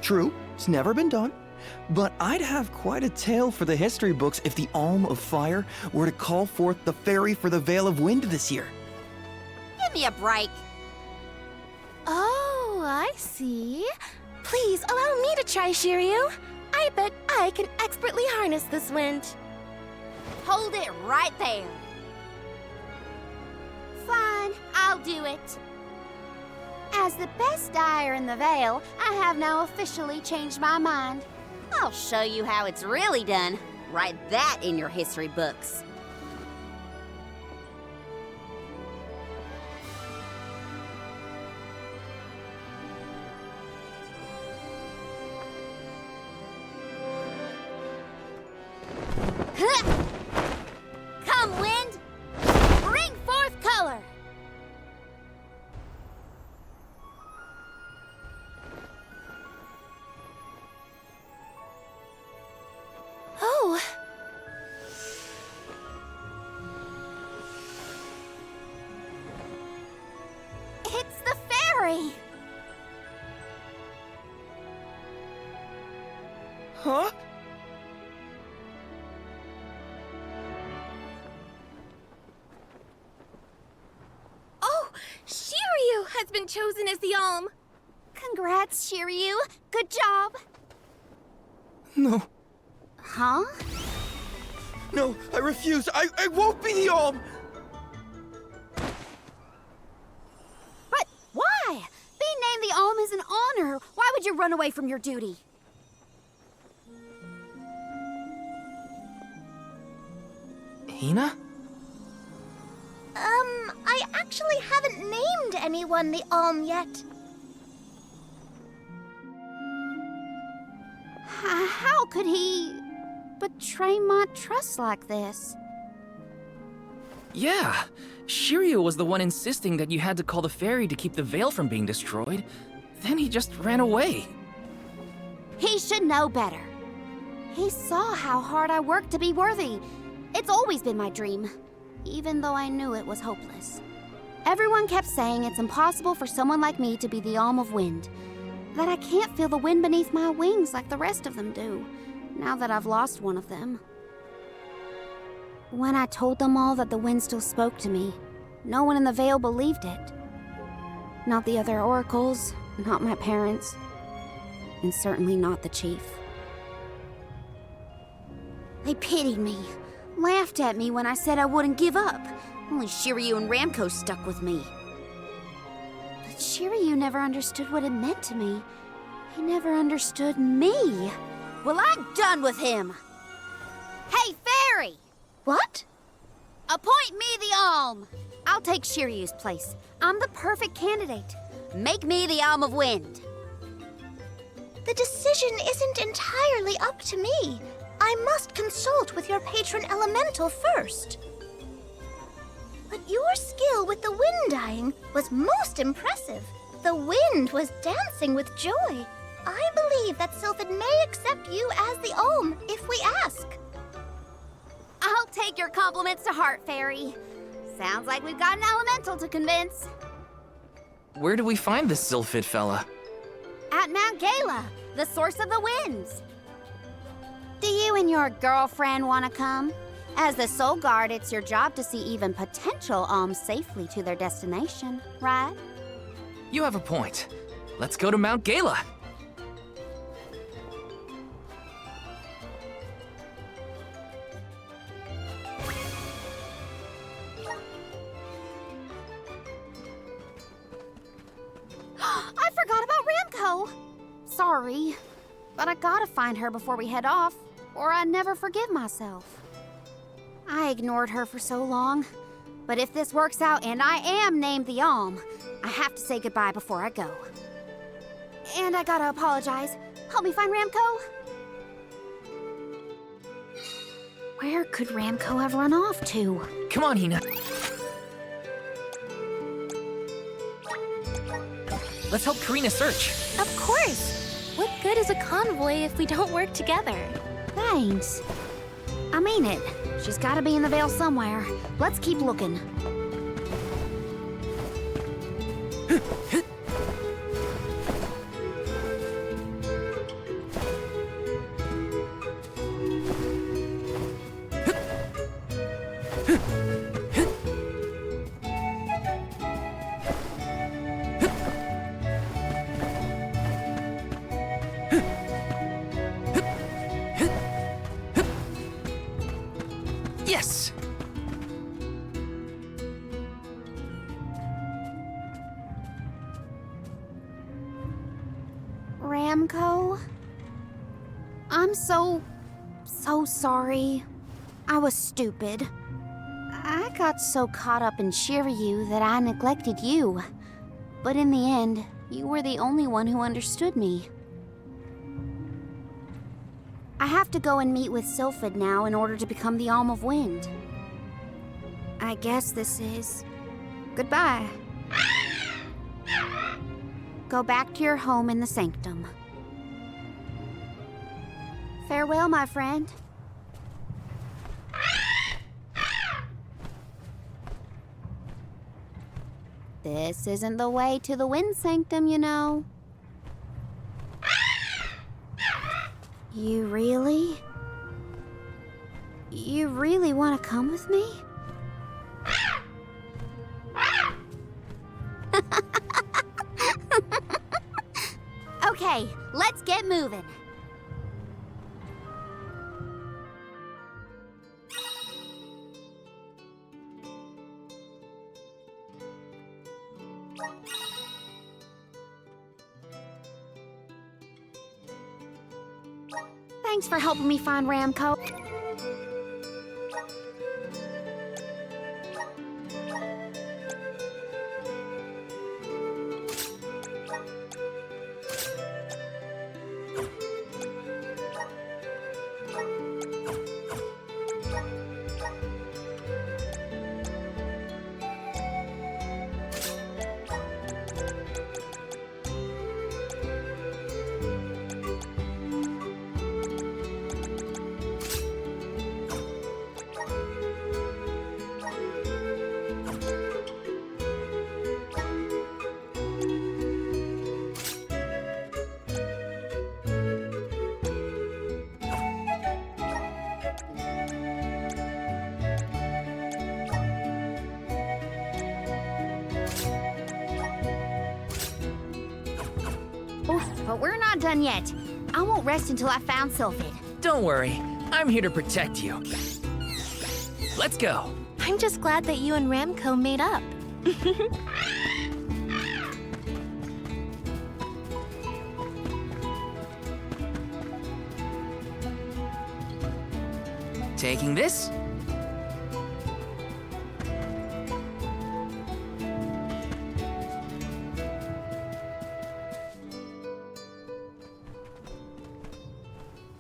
Speaker 17: True, it's never been done. But I'd have quite a tale for the history books if the Alm of Fire were to call forth the fairy for the Vale of Wind this year.
Speaker 16: Give me a break.
Speaker 10: Oh, I see. Please allow me to try, Shiriu. I bet I can expertly harness this wind.
Speaker 16: Hold it right there. Fine, I'll do it. As the best dyer in the Vale, I have now officially changed my mind. I'll show you how it's really done. Write that in your history books. Come, wind! Bring forth color!
Speaker 10: Oh.
Speaker 16: It's the fairy!
Speaker 17: Huh?
Speaker 10: Oh, Shiriu has been chosen as the Alm.
Speaker 16: Congrats, Shiriu. Good job.
Speaker 17: No.
Speaker 16: Huh?
Speaker 17: No, I refuse. I won't be the Alm!
Speaker 16: But why? Being named the Alm is an honor. Why would you run away from your duty?
Speaker 3: Hina?
Speaker 10: I actually haven't named anyone the Alm yet.
Speaker 16: How could he betray my trust like this?
Speaker 3: Yeah, Shiriu was the one insisting that you had to call the Faerie to keep the Vale from being destroyed. Then he just ran away.
Speaker 16: He should know better. He saw how hard I worked to be worthy. It's always been my dream, even though I knew it was hopeless. Everyone kept saying it's impossible for someone like me to be the Alm of Wind, that I can't feel the wind beneath my wings like the rest of them do, now that I've lost one of them. When I told them all that the wind still spoke to me, no one in the Vale believed it. Not the other oracles, not my parents, and certainly not the chief. They pitied me, laughed at me when I said I wouldn't give up. Only Shiriu and Ramco stuck with me. But Shiriu never understood what it meant to me. He never understood me. Well, I'm done with him. Hey, Faerie!
Speaker 10: What?
Speaker 16: Appoint me the Alm. I'll take Shiriu's place. I'm the perfect candidate. Make me the Alm of Wind.
Speaker 10: The decision isn't entirely up to me. I must consult with your patron elemental first. But your skill with the wind dying was most impressive. The wind was dancing with joy. I believe that Sylphid may accept you as the Alm if we ask.
Speaker 16: I'll take your compliments to heart, Faerie. Sounds like we've got an elemental to convince.
Speaker 3: Where do we find this Sylphid fella?
Speaker 16: At Mount Gala, the source of the winds. Do you and your girlfriend want to come? As the Soul Guard, it's your job to see even potential alms safely to their destination, right?
Speaker 3: You have a point. Let's go to Mount Gala.
Speaker 16: I forgot about Ramco! Sorry, but I gotta find her before we head off, or I'd never forgive myself. I ignored her for so long, but if this works out and I am named the Alm, I have to say goodbye before I go. And I gotta apologize. Help me find Ramco. Where could Ramco have run off to?
Speaker 3: Come on, Hina. Let's help Karina search.
Speaker 1: Of course! What good is a convoy if we don't work together?
Speaker 16: Thanks. I mean it. She's gotta be in the Vale somewhere. Let's keep looking.
Speaker 3: Yes!
Speaker 16: Ramco? I'm so sorry. I was stupid. I got so caught up in Shiriu that I neglected you. But in the end, you were the only one who understood me. I have to go and meet with Sylphid now in order to become the Alm of Wind. I guess this is goodbye. Go back to your home in the Sanctum. Farewell, my friend. This isn't the way to the Wind Sanctum, you know. You really want to come with me? Okay, let's get moving. Thanks for helping me find Ramco. but we're not done yet. I won't rest until I found Sylphid.
Speaker 3: Don't worry, I'm here to protect you. Let's go.
Speaker 1: I'm just glad that you and Ramco made up.
Speaker 3: Taking this.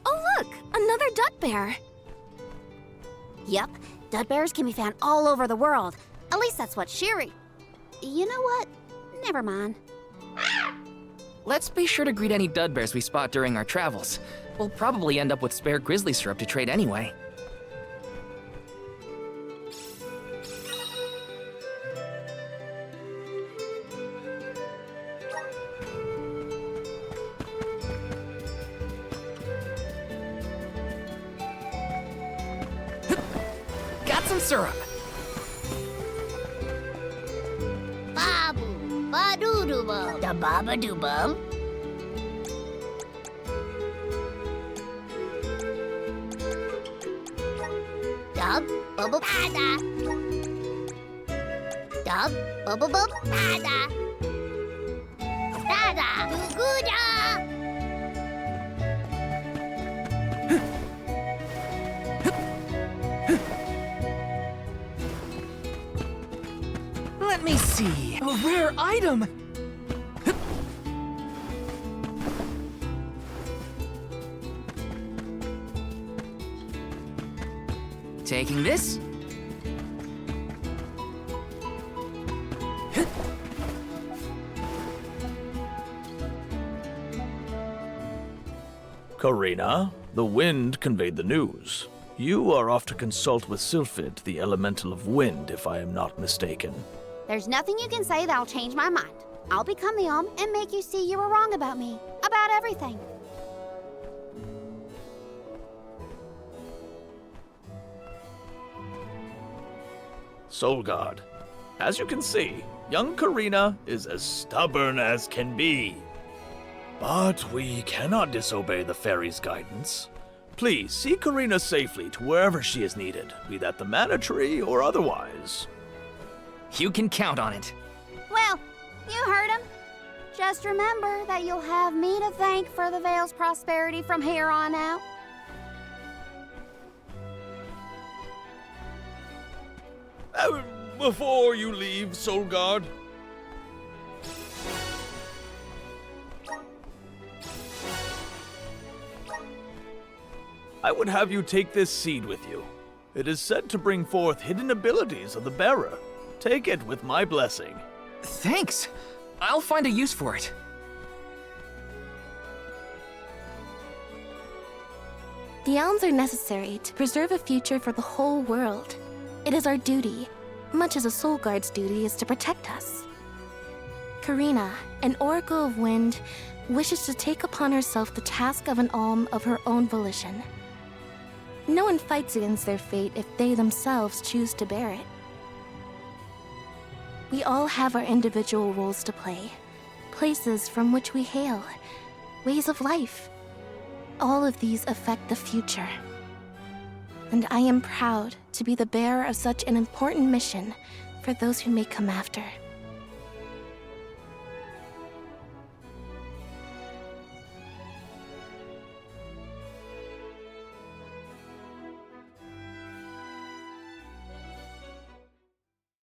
Speaker 1: Oh look, another dud bear.
Speaker 16: Yup, dud bears can be found all over the world. At least that's what Shiriu. You know what? Never mind.
Speaker 3: Let's be sure to greet any dud bears we spot during our travels. We'll probably end up with spare grizzly syrup to trade anyway. Got some syrup.
Speaker 10: Babu, ba-doo-doo-bum, da baba-doo-bum. Dub, bubble, da-da. Dub, bubble, bub, da-da. Da-da, goo-goo-da.
Speaker 3: Let me see. A rare item! Taking this.
Speaker 13: Karina, the wind conveyed the news. You are off to consult with Sylphid, the elemental of wind, if I am not mistaken.
Speaker 16: There's nothing you can say that'll change my mind. I'll become the and make you see you were wrong about me. About everything.
Speaker 13: Soulguard, as you can see, young Karina is as stubborn as can be. But we cannot disobey the fairy's guidance. Please see Karina safely to wherever she is needed, be that the mana tree or otherwise.
Speaker 3: You can count on it.
Speaker 16: Well, you heard him. Just remember that you'll have me to thank for the Vale's prosperity from here on out.
Speaker 13: Before you leave, Soulguard, I would have you take this seed with you. It is said to bring forth hidden abilities of the bearer. Take it with my blessing.
Speaker 3: Thanks. I'll find a use for it.
Speaker 1: The elms are necessary to preserve a future for the whole world. It is our duty, much as a soul guard's duty is to protect us. Karina, an oracle of wind, wishes to take upon herself the task of an alm of her own volition. No one fights against their fate if they themselves choose to bear it. We all have our individual roles to play, places from which we hail, ways of life. All of these affect the future. And I am proud to be the bearer of such an important mission for those who may come after.